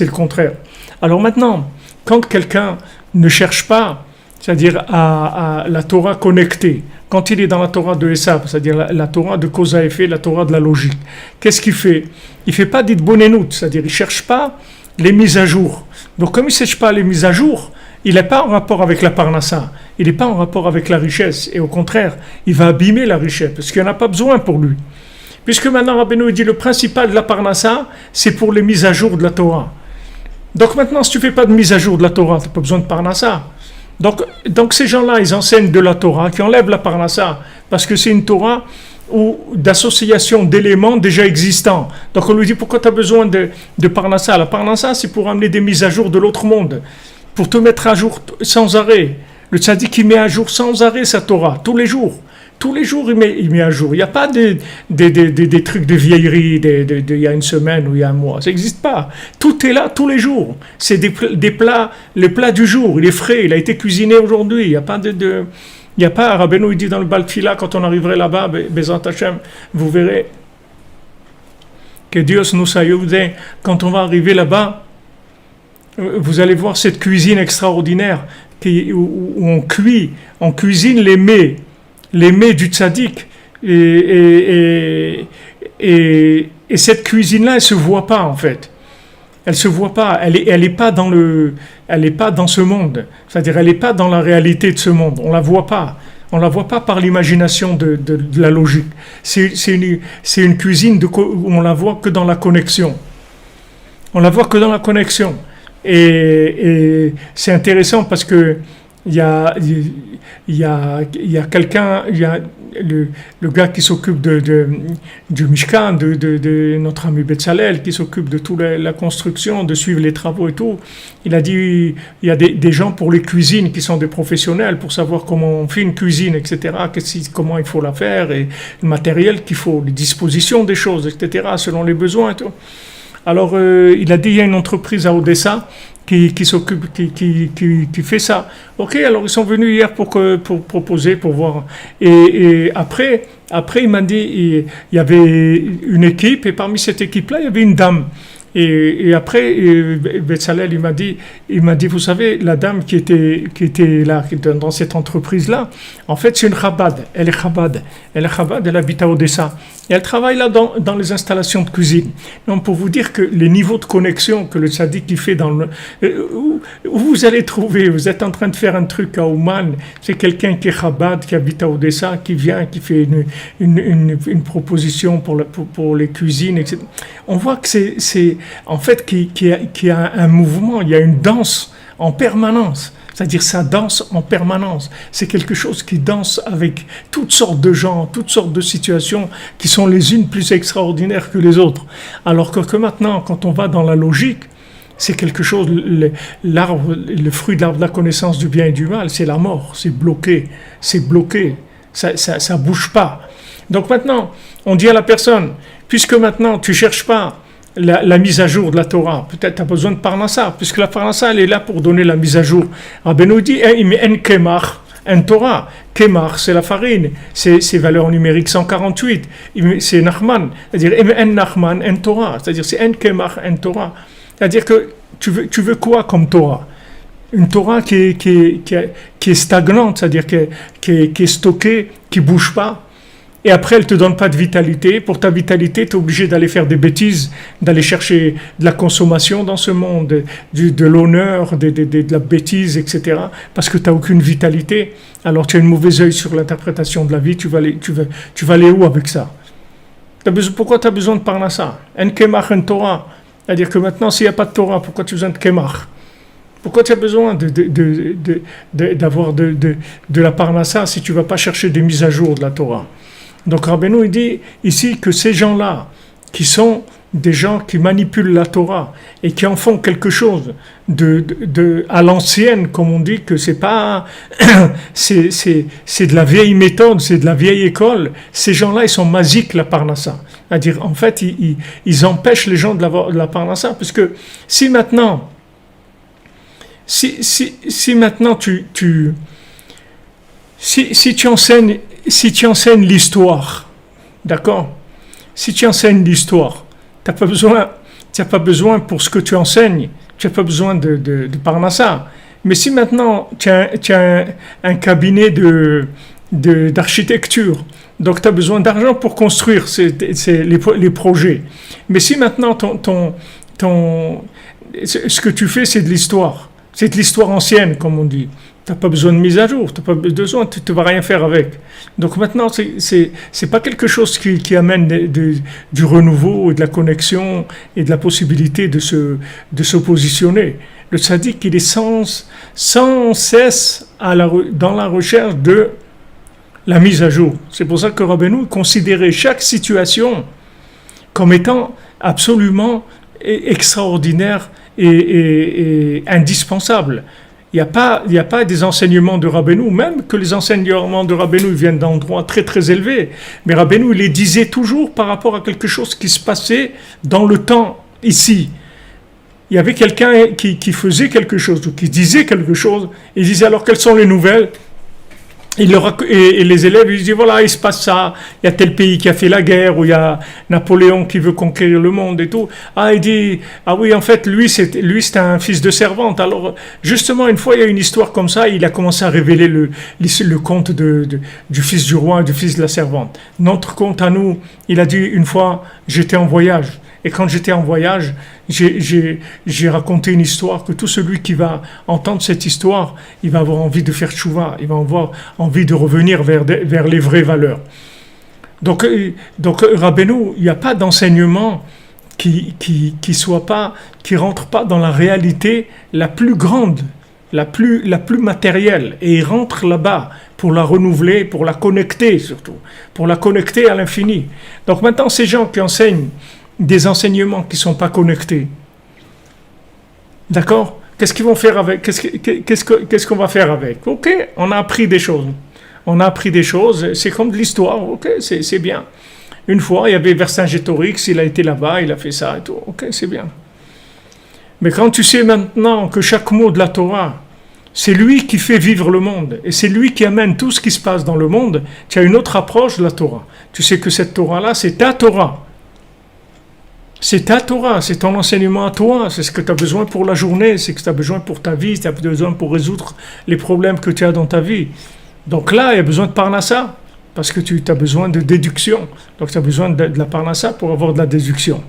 le contraire. Alors maintenant, quand quelqu'un ne cherche pas, c'est-à-dire à la Torah connectée, quand il est dans la Torah de Esav, c'est-à-dire la Torah de cause à effet, la Torah de la logique, qu'est-ce qu'il fait? Il ne fait pas d'idbonenout, c'est-à-dire il ne cherche pas les mises à jour. Donc comme il ne cherche pas les mises à jour, il n'est pas en rapport avec la parnassa, il n'est pas en rapport avec la richesse, et au contraire, il va abîmer la richesse, parce qu'il n'y en a pas besoin pour lui. Puisque maintenant Rabbeinu dit le principal de la parnassa, c'est pour les mises à jour de la Torah. Donc maintenant, si tu ne fais pas de mise à jour de la Torah, tu n'as pas besoin de parnassa. Donc ces gens-là, ils enseignent de la Torah, qui enlèvent la parnassa, parce que c'est une Torah d'association d'éléments déjà existants. Donc on lui dit, pourquoi tu as besoin de parnassa? La parnassa, c'est pour amener des mises à jour de l'autre monde, pour te mettre à jour sans arrêt. Le tzaddik, il met à jour sans arrêt sa Torah, tous les jours. Tous les jours, il met à jour. Il n'y a pas des trucs de vieillerie il y a une semaine ou il y a un mois. Ça n'existe pas. Tout est là tous les jours. C'est des plats, le plat du jour. Il est frais, il a été cuisiné aujourd'hui. Il n'y a pas il n'y a pas, Rabbeinu il dit dans le Bal Tfila, quand on arriverait là-bas, Bezrat Hashem, vous verrez que Dieu nous ayude. Quand on va arriver là-bas, vous allez voir cette cuisine extraordinaire où on cuisine les mets du tzaddik, et cette cuisine-là, elle se voit pas en fait. Elle se voit pas. Elle est pas dans ce monde. C'est-à-dire, elle est pas dans la réalité de ce monde. On la voit pas. On la voit pas par l'imagination de la logique. C'est une cuisine où on la voit que dans la connexion. On la voit que dans la connexion. Et c'est intéressant parce que il y a quelqu'un, il y a le gars qui s'occupe du Mishkan, de notre ami Betzalel, qui s'occupe de toute la construction, de suivre les travaux et tout. Il a dit, il y a des gens pour les cuisines qui sont des professionnels pour savoir comment on fait une cuisine, etc., comment il faut la faire, et le matériel qu'il faut, les dispositions des choses, etc., selon les besoins et tout. Alors, il a dit, il y a une entreprise à Odessa qui s'occupe, qui fait ça. Ok, alors ils sont venus hier pour proposer, pour voir. Et après il m'a dit, il y avait une équipe, et parmi cette équipe-là, il y avait une dame. Et après, Betzalel, il m'a dit, vous savez, la dame qui était là, dans cette entreprise-là, en fait, c'est une Chabad. Elle est Chabad, elle habite à Odessa. Et elle travaille là dans les installations de cuisine. Donc, pour vous dire que les niveaux de connexion que le tzaddik qui fait où vous allez trouver, vous êtes en train de faire un truc à Ouman, c'est quelqu'un qui est Chabad, qui habite à Odessa, qui vient, qui fait une proposition pour les cuisines, etc. On voit que c'est en fait qu'il y a un mouvement, il y a une danse en permanence. C'est-à-dire ça danse en permanence. C'est quelque chose qui danse avec toutes sortes de gens, toutes sortes de situations qui sont les unes plus extraordinaires que les autres. Alors que maintenant, quand on va dans la logique, c'est quelque chose, le fruit de l'arbre de la connaissance du bien et du mal, c'est la mort, c'est bloqué, ça bouge pas. Donc maintenant, on dit à la personne, puisque maintenant tu cherches pas la mise à jour de la Torah, peut-être tu as besoin de parnassa, puisque la parnassa elle est là pour donner la mise à jour. Rabbeinu dit, en kemach, en Torah, kemach c'est la farine, c'est valeur numérique 148, c'est Nachman, c'est-à-dire en Nachman, en Torah, c'est-à-dire c'est en kemach, en Torah, c'est-à-dire que tu veux quoi comme Torah? Une Torah qui est stagnante, c'est-à-dire qui est stockée, qui ne bouge pas. Et après, elle ne te donne pas de vitalité. Pour ta vitalité, tu es obligé d'aller faire des bêtises, d'aller chercher de la consommation dans ce monde, de l'honneur, de la bêtise, etc. Parce que tu n'as aucune vitalité. Alors tu as une mauvaise œil sur l'interprétation de la vie. Tu vas aller où avec ça? Pourquoi tu as besoin de parnassa? En kemach, en Torah. C'est-à-dire que maintenant, s'il n'y a pas de Torah, pourquoi tu as besoin de kemach? Pourquoi tu as besoin d'avoir de la parnassa si tu ne vas pas chercher des mises à jour de la Torah? Donc Rabbeinu il dit ici que ces gens-là, qui sont des gens qui manipulent la Torah et qui en font quelque chose à l'ancienne, comme on dit, que c'est pas, c'est de la vieille méthode, c'est de la vieille école. Ces gens-là, ils sont magiques la parnassa. C'est-à-dire, en fait, ils empêchent les gens de la parnassa, parce que si maintenant si tu enseignes l'histoire, d'accord? Si tu enseignes l'histoire, tu n'as pas besoin pour ce que tu enseignes, tu n'as pas besoin de parnassa. Mais si maintenant tu as un cabinet d'architecture, donc tu as besoin d'argent pour construire les projets. Mais si maintenant ce que tu fais, c'est de l'histoire, c'est de l'histoire ancienne, comme on dit. Tu n'as pas besoin de mise à jour, tu n'as pas besoin, tu ne vas rien faire avec. Donc maintenant, c'est pas quelque chose qui amène du renouveau et de la connexion et de la possibilité de se positionner. Le tzaddik, il est sans cesse dans la recherche de la mise à jour. C'est pour ça que Rabbeinu considérait chaque situation comme étant absolument extraordinaire et indispensable. Il n'y a pas des enseignements de Rabbeinu, même que les enseignements de Rabbeinu viennent d'endroits très très élevés. Mais Rabbeinu il les disait toujours par rapport à quelque chose qui se passait dans le temps ici. Il y avait quelqu'un qui faisait quelque chose, ou qui disait quelque chose, il disait alors quelles sont les nouvelles? Et les élèves ils disent voilà, il se passe ça, il y a tel pays qui a fait la guerre, ou il y a Napoléon qui veut conquérir le monde et tout. Il dit ah oui, en fait lui c'est un fils de servante. Alors justement une fois il y a une histoire comme ça, il a commencé à révéler le conte du fils du roi et du fils de la servante. Notre conte à nous, il a dit une fois j'étais en voyage. Et quand j'étais en voyage, j'ai raconté une histoire que tout celui qui va entendre cette histoire, il va avoir envie de faire tchouva, il va avoir envie de revenir vers les vraies valeurs. Donc Rabbeinu, il n'y a pas d'enseignement qui rentre pas dans la réalité la plus grande, la plus matérielle, et il rentre là-bas pour la renouveler, pour la connecter surtout, pour la connecter à l'infini. Donc maintenant, ces gens qui enseignent des enseignements qui ne sont pas connectés. D'accord? Qu'est-ce qu'ils vont faire avec? Qu'est-ce qu'on va faire avec? Ok, on a appris des choses. C'est comme de l'histoire. Ok, c'est bien. Une fois, il y avait Vercingétorix, il a été là-bas, il a fait ça et tout. Ok, c'est bien. Mais quand tu sais maintenant que chaque mot de la Torah, c'est lui qui fait vivre le monde, et c'est lui qui amène tout ce qui se passe dans le monde, tu as une autre approche de la Torah. Tu sais que cette Torah-là, c'est ta Torah. C'est ta Torah, c'est ton enseignement à toi, c'est ce que tu as besoin pour la journée, c'est ce que tu as besoin pour ta vie, tu as besoin pour résoudre les problèmes que tu as dans ta vie. Donc là, il y a besoin de parnassa, parce que tu as besoin de déduction. Donc tu as besoin de la parnassa pour avoir de la déduction.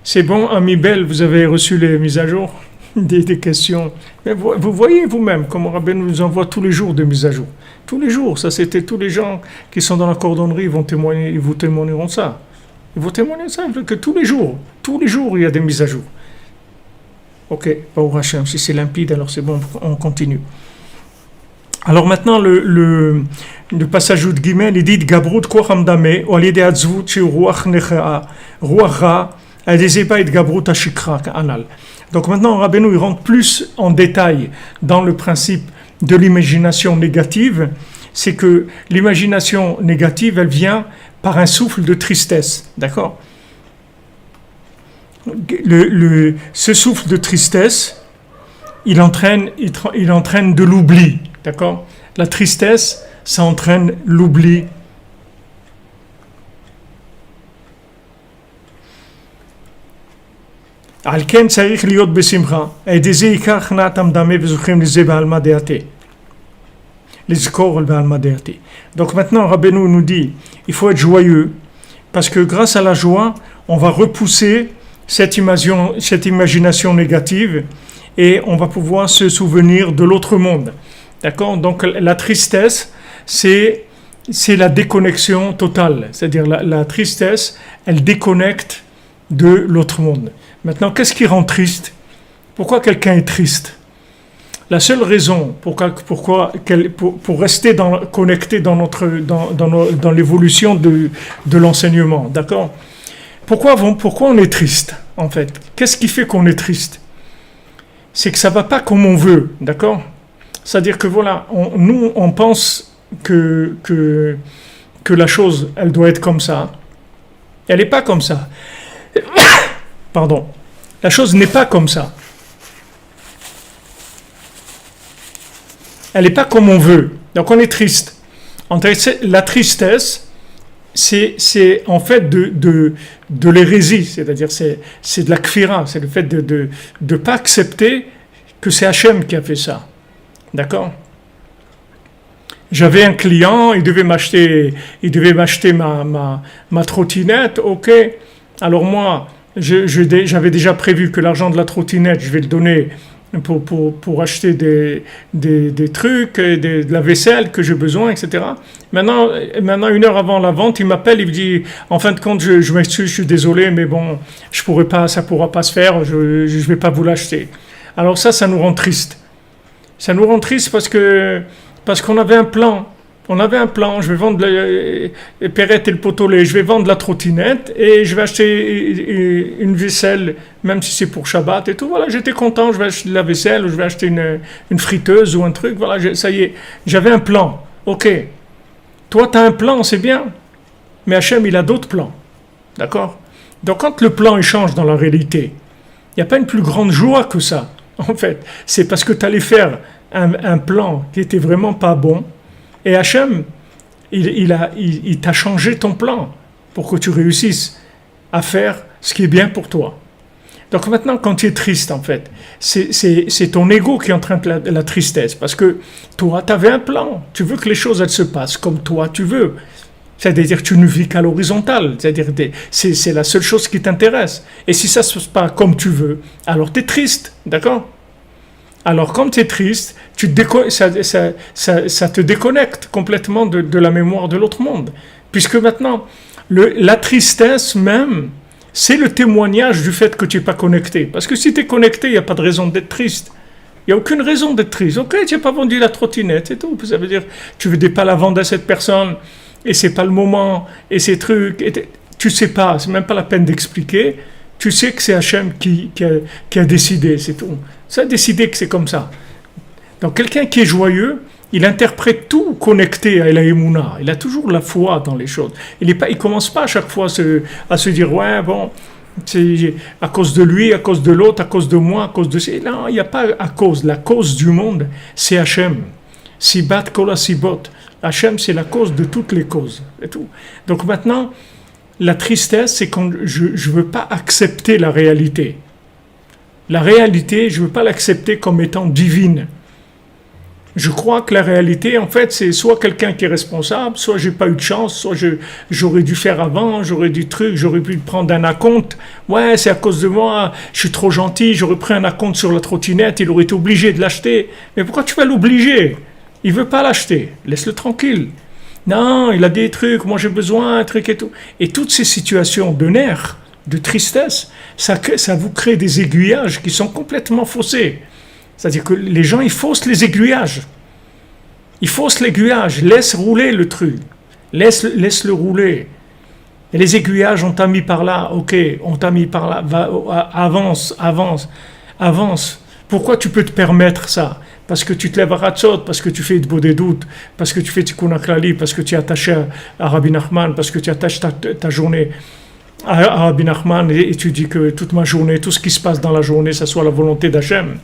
C'est bon, ami Belle, vous avez reçu les mises à jour des questions. Mais vous voyez vous-même comment Rabbeinu nous envoie tous les jours des mises à jour. Tous les jours, ça c'était tous les gens qui sont dans la cordonnerie, ils vous témoigneront ça. Ils vous témoigneront ça, que tous les jours, il y a des mises à jour. Ok, Baruch Hashem, si c'est limpide, alors c'est bon, on continue. Alors maintenant, le passage de Gimel, il dit « Gabrut kocham dame, ou alide atzvut shi ruach necha, ruach ra, donc maintenant, Rabbeinu il rentre plus en détail dans le principe de l'imagination négative. C'est que l'imagination négative, elle vient par un souffle de tristesse, d'accord? ce souffle de tristesse, il entraîne de l'oubli, d'accord? La tristesse, ça entraîne l'oubli. על כן צריך להיות בשמחה. דזה עיקר הכנעת המדמה וזוכים לזה בעלמא דעתי. לזכור בעלמא דעתי. Donc maintenant, Rabbeinu nous dit, il faut être joyeux, parce que grâce à la joie, on va repousser cette imagination négative et on va pouvoir se souvenir de l'autre monde. D'accord? Donc la tristesse, c'est la déconnexion totale. C'est-à-dire la tristesse, elle déconnecte de l'autre monde. Maintenant, qu'est-ce qui rend triste? Pourquoi quelqu'un est triste? La seule raison pour rester connecté dans l'évolution de l'enseignement, d'accord? Pourquoi on est triste, en fait? Qu'est-ce qui fait qu'on est triste? C'est que ça ne va pas comme on veut, d'accord? C'est-à-dire que voilà, nous, on pense que la chose, elle doit être comme ça. Elle n'est pas comme ça. Pardon. La chose n'est pas comme ça. Elle n'est pas comme on veut. Donc on est triste. La tristesse, c'est en fait de l'hérésie, c'est-à-dire c'est de la kfira, c'est le fait de ne pas accepter que c'est Hachem qui a fait ça. D'accord? J'avais un client, il devait m'acheter ma trottinette, ok. Alors moi, j'avais déjà prévu que l'argent de la trottinette, je vais le donner pour acheter des trucs, de la vaisselle que j'ai besoin, etc. Maintenant, 1 heure avant la vente, il m'appelle, il me dit, en fin de compte, je m'excuse, je suis désolé, mais bon, ça pourra pas se faire, je vais pas vous l'acheter. Alors ça nous rend triste. Ça nous rend triste parce qu'on avait un plan. Je vais vendre les Perrette et le potolet, je vais vendre la trottinette et je vais acheter une vaisselle, même si c'est pour Shabbat et tout. Voilà, j'étais content, je vais acheter de la vaisselle, ou je vais acheter une friteuse ou un truc. Voilà, ça y est, j'avais un plan. Ok, toi tu as un plan, c'est bien, mais Hachem il a d'autres plans. D'accord? Donc quand le plan il change dans la réalité, il n'y a pas une plus grande joie que ça. En fait, c'est parce que tu allais faire un plan qui était vraiment pas bon. Et Hachem, il t'a changé ton plan pour que tu réussisses à faire ce qui est bien pour toi. Donc maintenant, quand tu es triste, en fait, c'est ton ego qui entraîne la tristesse. Parce que toi, tu avais un plan. Tu veux que les choses, elles se passent comme toi, tu veux. C'est-à-dire que tu ne vis qu'à l'horizontale. C'est-à-dire que c'est la seule chose qui t'intéresse. Et si ça ne se passe pas comme tu veux, alors tu es triste. D'accord ? Alors, quand tu es triste, ça te déconnecte complètement de la mémoire de l'autre monde. Puisque maintenant, la tristesse même, c'est le témoignage du fait que tu n'es pas connecté. Parce que si tu es connecté, il n'y a pas de raison d'être triste. Il n'y a aucune raison d'être triste. Ok, tu n'as pas vendu la trottinette, c'est tout. Ça veut dire tu ne veux pas la vendre à cette personne, et c'est pas le moment, et ces trucs. Tu ne sais pas, c'est même pas la peine d'expliquer. Tu sais que c'est Hachem qui a décidé, c'est tout. Ça a décidé que c'est comme ça. Donc quelqu'un qui est joyeux, il interprète tout connecté à la Emouna. Il a toujours la foi dans les choses. Il commence pas à chaque fois à se dire ouais bon, c'est à cause de lui, à cause de l'autre, à cause de moi, à cause de ça. Non, il n'y a pas à cause. La cause du monde, c'est Hachem. Sibat kola sibot. Hachem, c'est la cause de toutes les causes. Et tout. Donc maintenant, la tristesse, c'est quand je ne veux pas accepter la réalité. La réalité, je ne veux pas l'accepter comme étant divine. Je crois que la réalité, en fait, c'est soit quelqu'un qui est responsable, soit j'ai pas eu de chance, soit j'aurais dû faire avant, j'aurais pu prendre un acompte. Ouais, c'est à cause de moi, je suis trop gentil, j'aurais pris un acompte sur la trottinette, il aurait été obligé de l'acheter. Mais pourquoi tu vas l'obliger? Il veut pas l'acheter, laisse-le tranquille. Non, il a des trucs, moi j'ai besoin, un truc et tout. Et toutes ces situations de nerfs, de tristesse, ça vous crée des aiguillages qui sont complètement faussés. C'est-à-dire que les gens, ils faussent les aiguillages. Ils faussent l'aiguillage, laisse rouler le truc. Laisse-le rouler. Et les aiguillages, on t'a mis par là, ok, on t'a mis par là, avance. Pourquoi tu peux te permettre ça? Parce que tu te lèves à Ratzot, parce que tu fais de beaux des doutes, parce que tu fais Tikkun HaKlali, parce que tu es attaché à Rabbi Nachman, parce que tu attaches ta journée à Rabbi Nachman et tu dis que toute ma journée, tout ce qui se passe dans la journée, ça soit la volonté d'Hachem.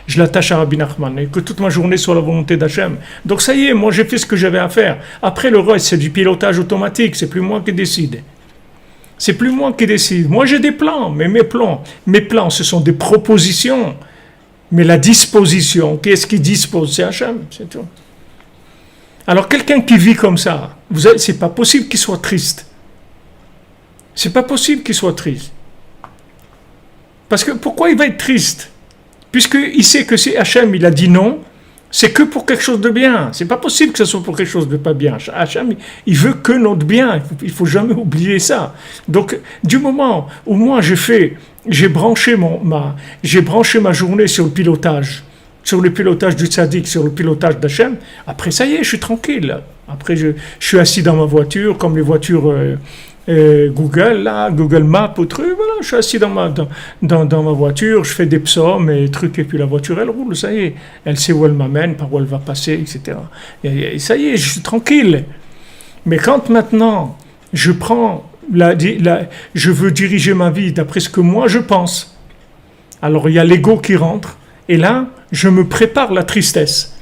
Je l'attache à Rabbi Nachman et que toute ma journée soit la volonté d'Hachem. Donc ça y est, moi j'ai fait ce que j'avais à faire. Après le reste, c'est du pilotage automatique, c'est plus moi qui décide. C'est plus moi qui décide. Moi j'ai des plans, mais mes plans, ce sont des propositions. Mais la disposition, qu'est-ce qui dispose? C'est Hachem, c'est tout. Alors quelqu'un qui vit comme ça, c'est pas possible qu'il soit triste. C'est pas possible qu'il soit triste. Parce que pourquoi il va être triste? Puisqu'il sait que si Hachem il a dit non, c'est que pour quelque chose de bien. C'est pas possible que ce soit pour quelque chose de pas bien. Hachem, il veut que notre bien. Il faut jamais oublier ça. Donc, du moment où moi j'ai branché ma journée sur le pilotage du tzaddik, sur le pilotage d'Hachem, après ça y est, je suis tranquille. Après, je suis assis dans ma voiture, comme les voitures Google Maps ou truc, voilà, je suis assis dans ma voiture, je fais des psaumes et trucs, et puis la voiture elle roule, ça y est, elle sait où elle m'amène, par où elle va passer, etc. Et ça y est, je suis tranquille. Mais quand maintenant je prends je veux diriger ma vie d'après ce que moi je pense, alors il y a l'ego qui rentre, et là je me prépare la tristesse.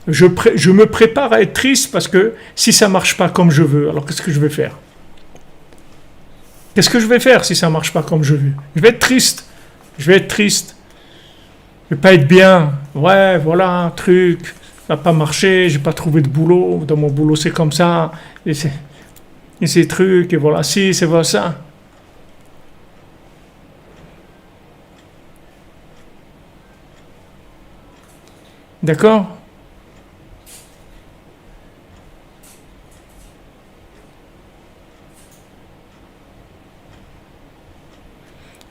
Je me prépare à être triste parce que si ça marche pas comme je veux, alors qu'est-ce que je vais faire? Qu'est-ce que je vais faire si ça ne marche pas comme je veux? Je vais être triste. Je vais pas être bien. Ouais, voilà, un truc. Ça n'a pas marché, j'ai pas trouvé de boulot. Dans mon boulot, c'est comme ça. Et ces trucs, et voilà, si, c'est voilà ça. D'accord?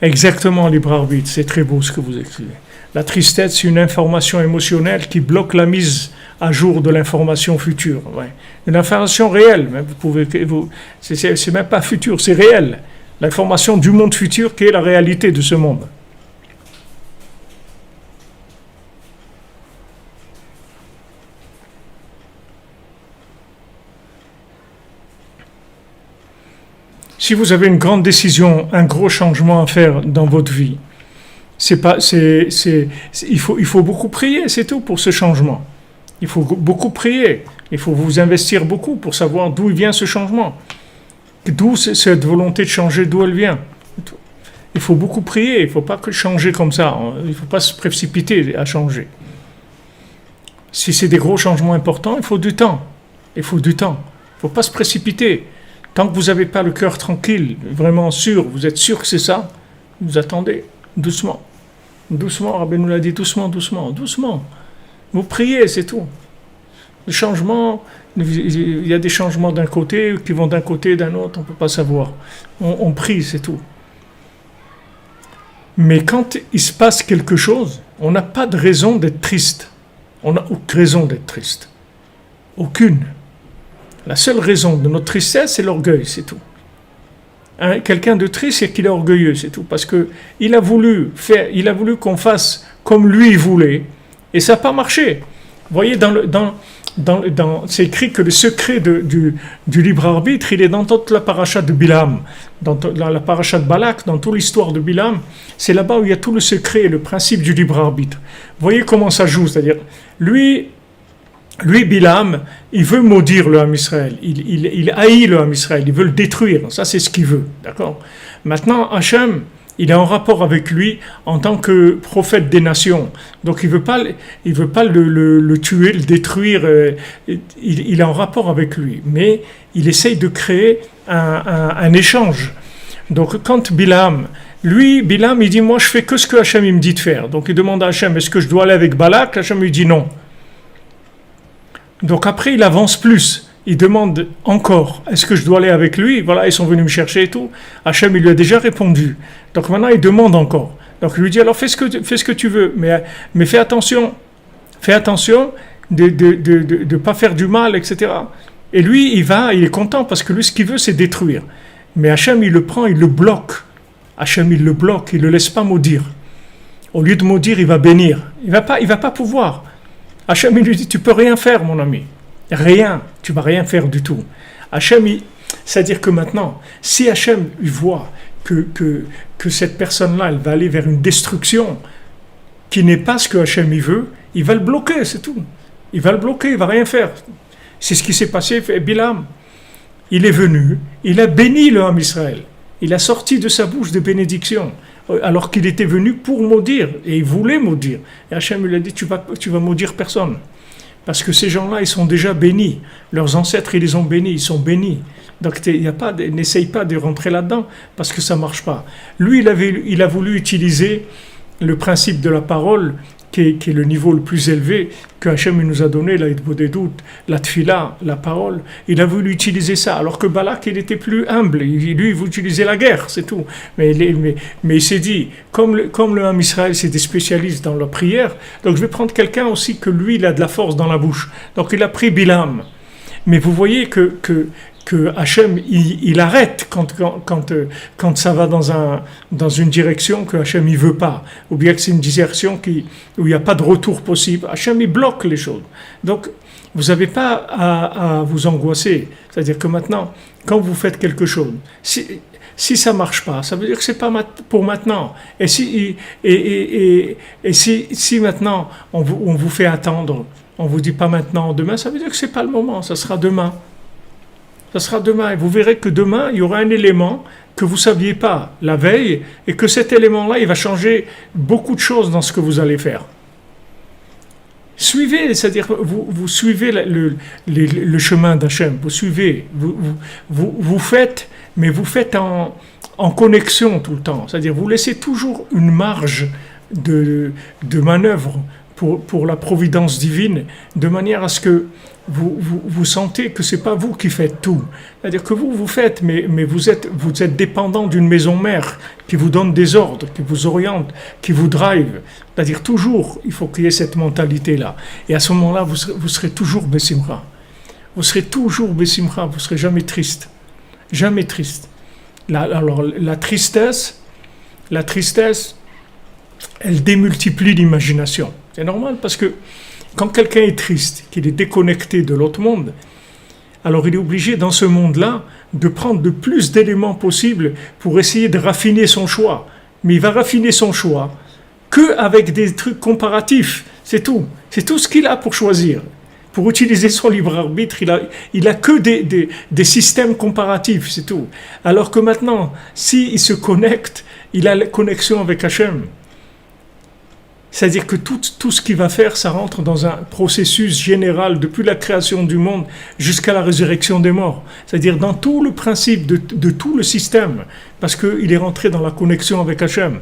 Exactement, libre arbitre, c'est très beau ce que vous écrivez. La tristesse, c'est une information émotionnelle qui bloque la mise à jour de l'information future. Ouais. Une information réelle, c'est même pas futur, c'est réel. L'information du monde futur qui est la réalité de ce monde. Si vous avez une grande décision, un gros changement à faire dans votre vie, il faut beaucoup prier, c'est tout pour ce changement. Il faut beaucoup prier, il faut vous investir beaucoup pour savoir d'où vient ce changement. D'où cette volonté de changer, d'où elle vient. Il faut beaucoup prier, il ne faut pas que changer comme ça, il ne faut pas se précipiter à changer. Si c'est des gros changements importants, il faut du temps. Il faut du temps. Il ne faut pas se précipiter. Tant que vous n'avez pas le cœur tranquille, vraiment sûr, vous êtes sûr que c'est ça, vous attendez, doucement. Doucement, Rabbi nous l'a dit, doucement, doucement, doucement. Vous priez, c'est tout. Le changement, il y a des changements d'un côté, qui vont d'un côté, d'un autre, on ne peut pas savoir. On prie, c'est tout. Mais quand il se passe quelque chose, on n'a pas de raison d'être triste. On n'a aucune raison d'être triste. Aucune. La seule raison de notre tristesse, c'est l'orgueil, c'est tout. Quelqu'un de triste, c'est qu'il est orgueilleux, c'est tout. Parce qu'il a voulu qu'on fasse comme lui il voulait, et ça n'a pas marché. Vous voyez, c'est écrit que le secret du libre arbitre, il est dans toute la paracha de Bilam, dans la paracha de Balak, dans toute l'histoire de Bilam. C'est là-bas où il y a tout le secret et le principe du libre arbitre. Vous voyez comment ça joue, c'est-à-dire, lui, Bilam, il veut maudire le Ham Israël. Il haït le Ham Israël. Il veut le détruire. Ça, c'est ce qu'il veut. D'accord? Maintenant, Hachem, il est en rapport avec lui en tant que prophète des nations. Donc, il veut pas le tuer, le détruire. Il est en rapport avec lui. Mais il essaye de créer un échange. Donc, quand Bilam, il dit, moi, je fais que ce que Hachem il me dit de faire. Donc, il demande à Hachem, est-ce que je dois aller avec Balak? Hachem lui dit non. Donc après, il avance plus. Il demande encore, est-ce que je dois aller avec lui? Voilà, ils sont venus me chercher et tout. Hachem, il lui a déjà répondu. Donc maintenant, il demande encore. Donc il lui dit, alors fais ce que tu veux, mais fais attention. Fais attention de ne pas faire du mal, etc. Et lui, il est content parce que lui, ce qu'il veut, c'est détruire. Mais Hachem, il le prend, il le bloque. Hachem, il le bloque, il ne le laisse pas maudire. Au lieu de maudire, il va bénir. Il va pas pouvoir. Hachem, il lui dit, tu peux rien faire, mon ami. Rien. Tu vas rien faire du tout. Hachem, C'est-à-dire que maintenant, si Hachem voit que cette personne-là, elle va aller vers une destruction qui n'est pas ce que Hachem y veut, il va le bloquer, c'est tout. Il va le bloquer, il va rien faire. C'est ce qui s'est passé avec Bilam. Il est venu, il a béni le Ham Israël. Il a sorti de sa bouche des bénédictions, alors qu'il était venu pour maudire, et il voulait maudire. Et Hachem lui a dit, tu vas maudire personne. Parce que ces gens-là, ils sont déjà bénis. Leurs ancêtres, ils les ont bénis, ils sont bénis. Donc n'essaye pas de rentrer là-dedans, parce que ça ne marche pas. Lui, il a voulu utiliser le principe de la parole, qui est le niveau le plus élevé que Hachem nous a donné, la Hitbodedut, la Tfila, la parole. Il a voulu utiliser ça, alors que Balak, il était plus humble. Lui, il voulait utiliser la guerre, c'est tout. Mais il s'est dit, comme le Ham Israël, c'est des spécialistes dans la prière, donc je vais prendre quelqu'un aussi que lui, il a de la force dans la bouche. Donc il a pris Bilam. Mais vous voyez que Hachem, il arrête quand ça va dans une direction que Hachem ne veut pas, ou bien que c'est une direction où il n'y a pas de retour possible. Hachem, il bloque les choses. Donc, vous n'avez pas à vous angoisser. C'est-à-dire que maintenant, quand vous faites quelque chose, si ça ne marche pas, ça veut dire que ce n'est pas pour maintenant. Et si maintenant, on vous fait attendre, on ne vous dit pas maintenant, demain, ça veut dire que ce n'est pas le moment, ça sera demain. Ça sera demain, et vous verrez que demain, il y aura un élément que vous ne saviez pas la veille, et que cet élément-là, il va changer beaucoup de choses dans ce que vous allez faire. Suivez, c'est-à-dire vous suivez le chemin d'Hachem, vous suivez, vous faites, mais vous faites en connexion tout le temps, c'est-à-dire vous laissez toujours une marge de manœuvre pour la providence divine, de manière à ce que vous sentez que c'est pas vous qui faites tout. C'est-à-dire que vous faites, mais vous êtes dépendant d'une maison mère qui vous donne des ordres, qui vous oriente, qui vous drive. C'est-à-dire toujours, il faut qu'il y ait cette mentalité-là. Et à ce moment-là, vous serez toujours Bessimcha. Vous serez toujours Bessimcha, vous serez jamais triste. Jamais triste. Alors, la tristesse, elle démultiplie l'imagination. C'est normal parce que quand quelqu'un est triste, qu'il est déconnecté de l'autre monde, alors il est obligé dans ce monde-là de prendre le plus d'éléments possibles pour essayer de raffiner son choix. Mais il va raffiner son choix qu'avec des trucs comparatifs, c'est tout. C'est tout ce qu'il a pour choisir. Pour utiliser son libre arbitre, il a que des systèmes comparatifs, c'est tout. Alors que maintenant, s'il se connecte, il a la connexion avec Hachem. C'est-à-dire que tout ce qu'il va faire, ça rentre dans un processus général depuis la création du monde jusqu'à la résurrection des morts. C'est-à-dire dans tout le principe de tout le système, parce qu'il est rentré dans la connexion avec Hachem.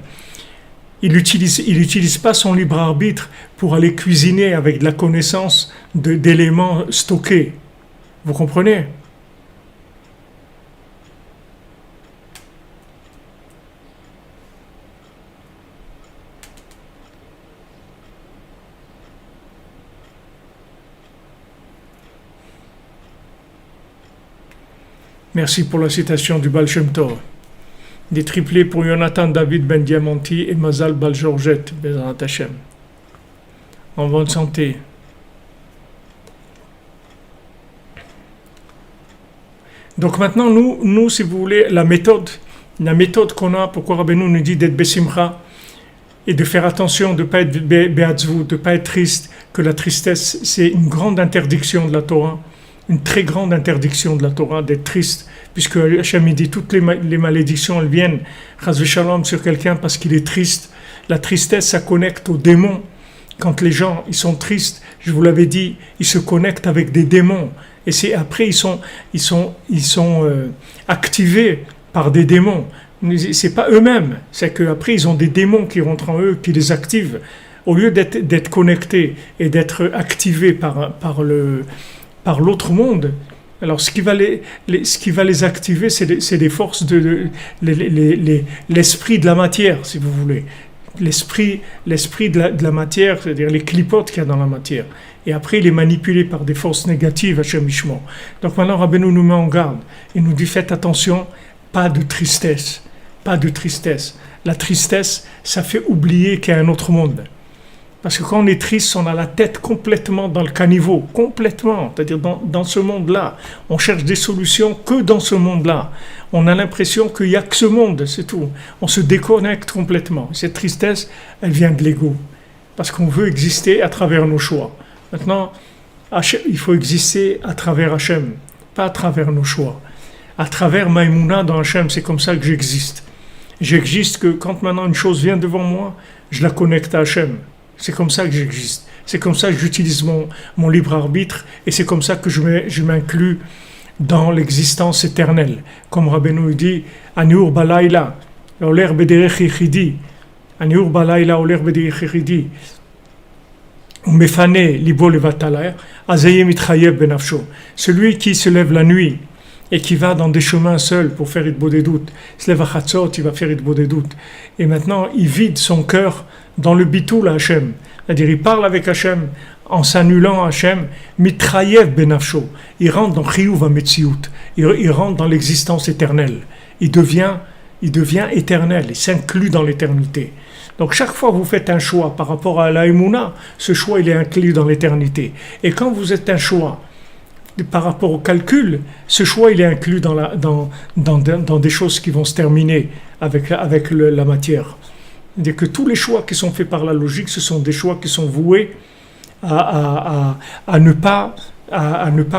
Il n'utilise pas son libre arbitre pour aller cuisiner avec de la connaissance d'éléments stockés. Vous comprenez ? Merci pour la citation du Baal Shem Tov. Des triplés pour Jonathan David Ben Diamanti et Mazal Bal Georgette, Bezrat Hashem. En bonne santé. Donc maintenant, nous, si vous voulez, la méthode qu'on a, pourquoi Rabbeinu nous dit d'être Bessimcha et de faire attention, de ne pas être Be'atzvut, de ne pas être triste, que la tristesse, c'est une grande interdiction de la Torah. Une très grande interdiction de la Torah d'être triste, puisque Hachem dit toutes les malédictions, elles viennent chas v'shalom sur quelqu'un parce qu'il est triste. La tristesse, ça connecte aux démons. Quand les gens ils sont tristes, je vous l'avais dit, ils se connectent avec des démons. Et c'est après ils sont activés par des démons. C'est pas eux-mêmes, c'est qu'après ils ont des démons qui rentrent en eux, qui les activent. Au lieu d'être connectés et d'être activés par l'autre monde, alors ce qui va les activer, c'est les forces l'esprit de la matière, si vous voulez. L'esprit de la matière, c'est-à-dire les clipotes qu'il y a dans la matière. Et après, il est manipulé par des forces négatives, Hachem Ishmo. Donc maintenant, Rabbeinu nous met en garde. Il nous dit, faites attention, pas de tristesse. Pas de tristesse. La tristesse, ça fait oublier qu'il y a un autre monde. Parce que quand on est triste, on a la tête complètement dans le caniveau, complètement, c'est-à-dire dans ce monde-là. On cherche des solutions que dans ce monde-là. On a l'impression qu'il n'y a que ce monde, c'est tout. On se déconnecte complètement. Cette tristesse, elle vient de l'ego. Parce qu'on veut exister à travers nos choix. Maintenant, il faut exister à travers Hachem, pas à travers nos choix. À travers Maïmouna dans Hachem, c'est comme ça que j'existe. J'existe que quand maintenant une chose vient devant moi, je la connecte à Hachem. C'est comme ça que j'existe. C'est comme ça que j'utilise mon libre arbitre et c'est comme ça que je m'inclus dans l'existence éternelle. Comme Rabbeinu dit, Aniur balayla, oler bederech yechidi. Aniur balayla, oler bederech yechidi. Umefane libo levatalaer, azayem itchayev benafsho. Celui qui se lève la nuit et qui va dans des chemins seuls pour faire Itbo des doutes. Il se lève à Chatzot, il va faire Itbo des doutes. Et maintenant, il vide son cœur dans le bitoul à Hachem. C'est-à-dire, il parle avec Hachem en s'annulant à Hachem, mitrayev benafsho. Il rentre dans Chiyuv HaMetziut. Il rentre dans l'existence éternelle. Il devient éternel, il s'inclut dans l'éternité. Donc chaque fois que vous faites un choix par rapport à la Emouna, ce choix il est inclus dans l'éternité. Et quand vous êtes un choix par rapport au calcul, ce choix il est inclus dans des choses qui vont se terminer avec la matière. C'est-à-dire que tous les choix qui sont faits par la logique, ce sont des choix qui sont voués à ne pas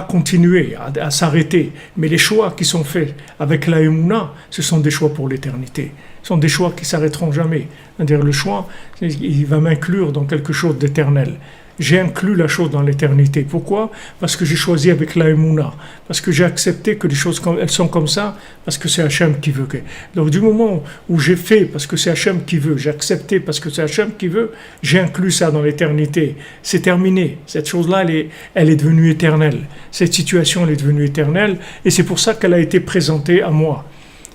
continuer, à s'arrêter. Mais les choix qui sont faits avec la Emouna, ce sont des choix pour l'éternité. Ce sont des choix qui s'arrêteront jamais. C'est-à-dire le choix, il va m'inclure dans quelque chose d'éternel. J'ai inclus la chose dans l'éternité. Pourquoi ? Parce que j'ai choisi avec la Emouna. Parce que j'ai accepté que les choses, elles sont comme ça, parce que c'est Hachem qui veut. Donc du moment où j'ai fait, parce que c'est Hachem qui veut, j'ai accepté parce que c'est Hachem qui veut, j'ai inclus ça dans l'éternité. C'est terminé. Cette chose-là, elle est devenue éternelle. Cette situation, elle est devenue éternelle. Et c'est pour ça qu'elle a été présentée à moi.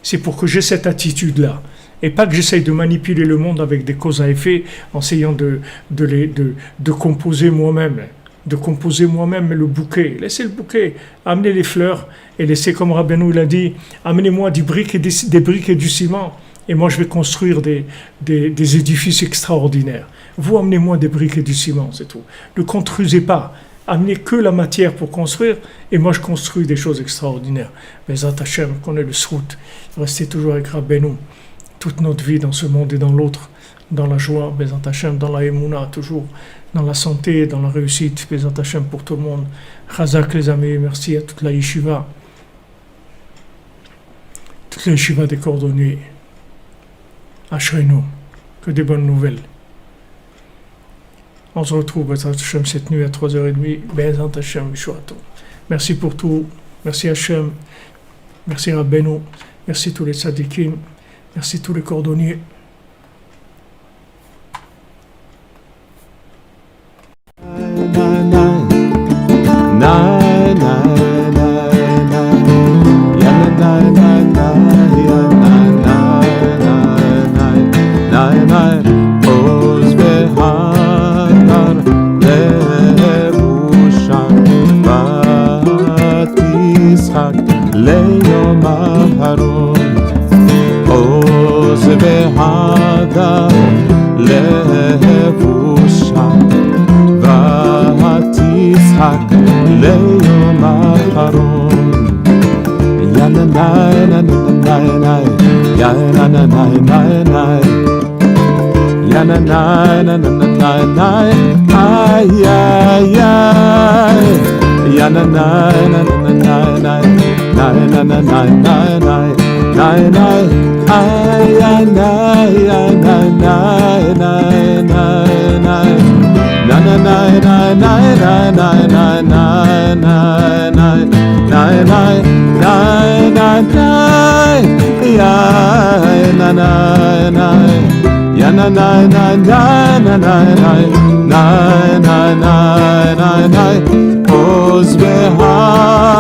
C'est pour que j'ai cette attitude-là. Et pas que j'essaye de manipuler le monde avec des causes à effet en essayant de composer moi-même. De composer moi-même le bouquet. Laissez le bouquet, amenez les fleurs et laissez, comme Rabbeinu l'a dit, amenez-moi des briques et du ciment et moi je vais construire des édifices extraordinaires. Vous amenez-moi des briques et du ciment, c'est tout. Ne construisez pas. Amenez que la matière pour construire et moi je construis des choses extraordinaires. Mais Hachem, qu'on ait le srout, restez toujours avec Rabbeinu. Toute notre vie dans ce monde et dans l'autre, dans la joie, Bezat Hashem, dans la Emouna, toujours dans la santé, dans la réussite, Bezat Hashem pour tout le monde. Chazak les amis, merci à toute la yeshiva, toute la yeshiva des cordonniers. Ashreinu, que des bonnes nouvelles. On se retrouve Bezat Hashem cette nuit à 3h30, Bezat Hashem, Yishuato. Merci pour tout, merci Hashem, merci Rabbeinu, merci tous les tzadikim. Merci tous les cordonniers.
והדר לבושה ותשחק ליום אחרון יא נה נה נה נה נה יא נה נה נה נה יא נה נה נה נה נה איי איי איי יא נה נה נה נה נה נה נה נה נה Nai nai, ay ay nai ay nai nai nai nai nai, na na nai nai nai nai nai nai nai nai nai nai nai nai nai, ay na nai nai, ya na nai nai nai nai nai nai nai nai nai nai, oz behar.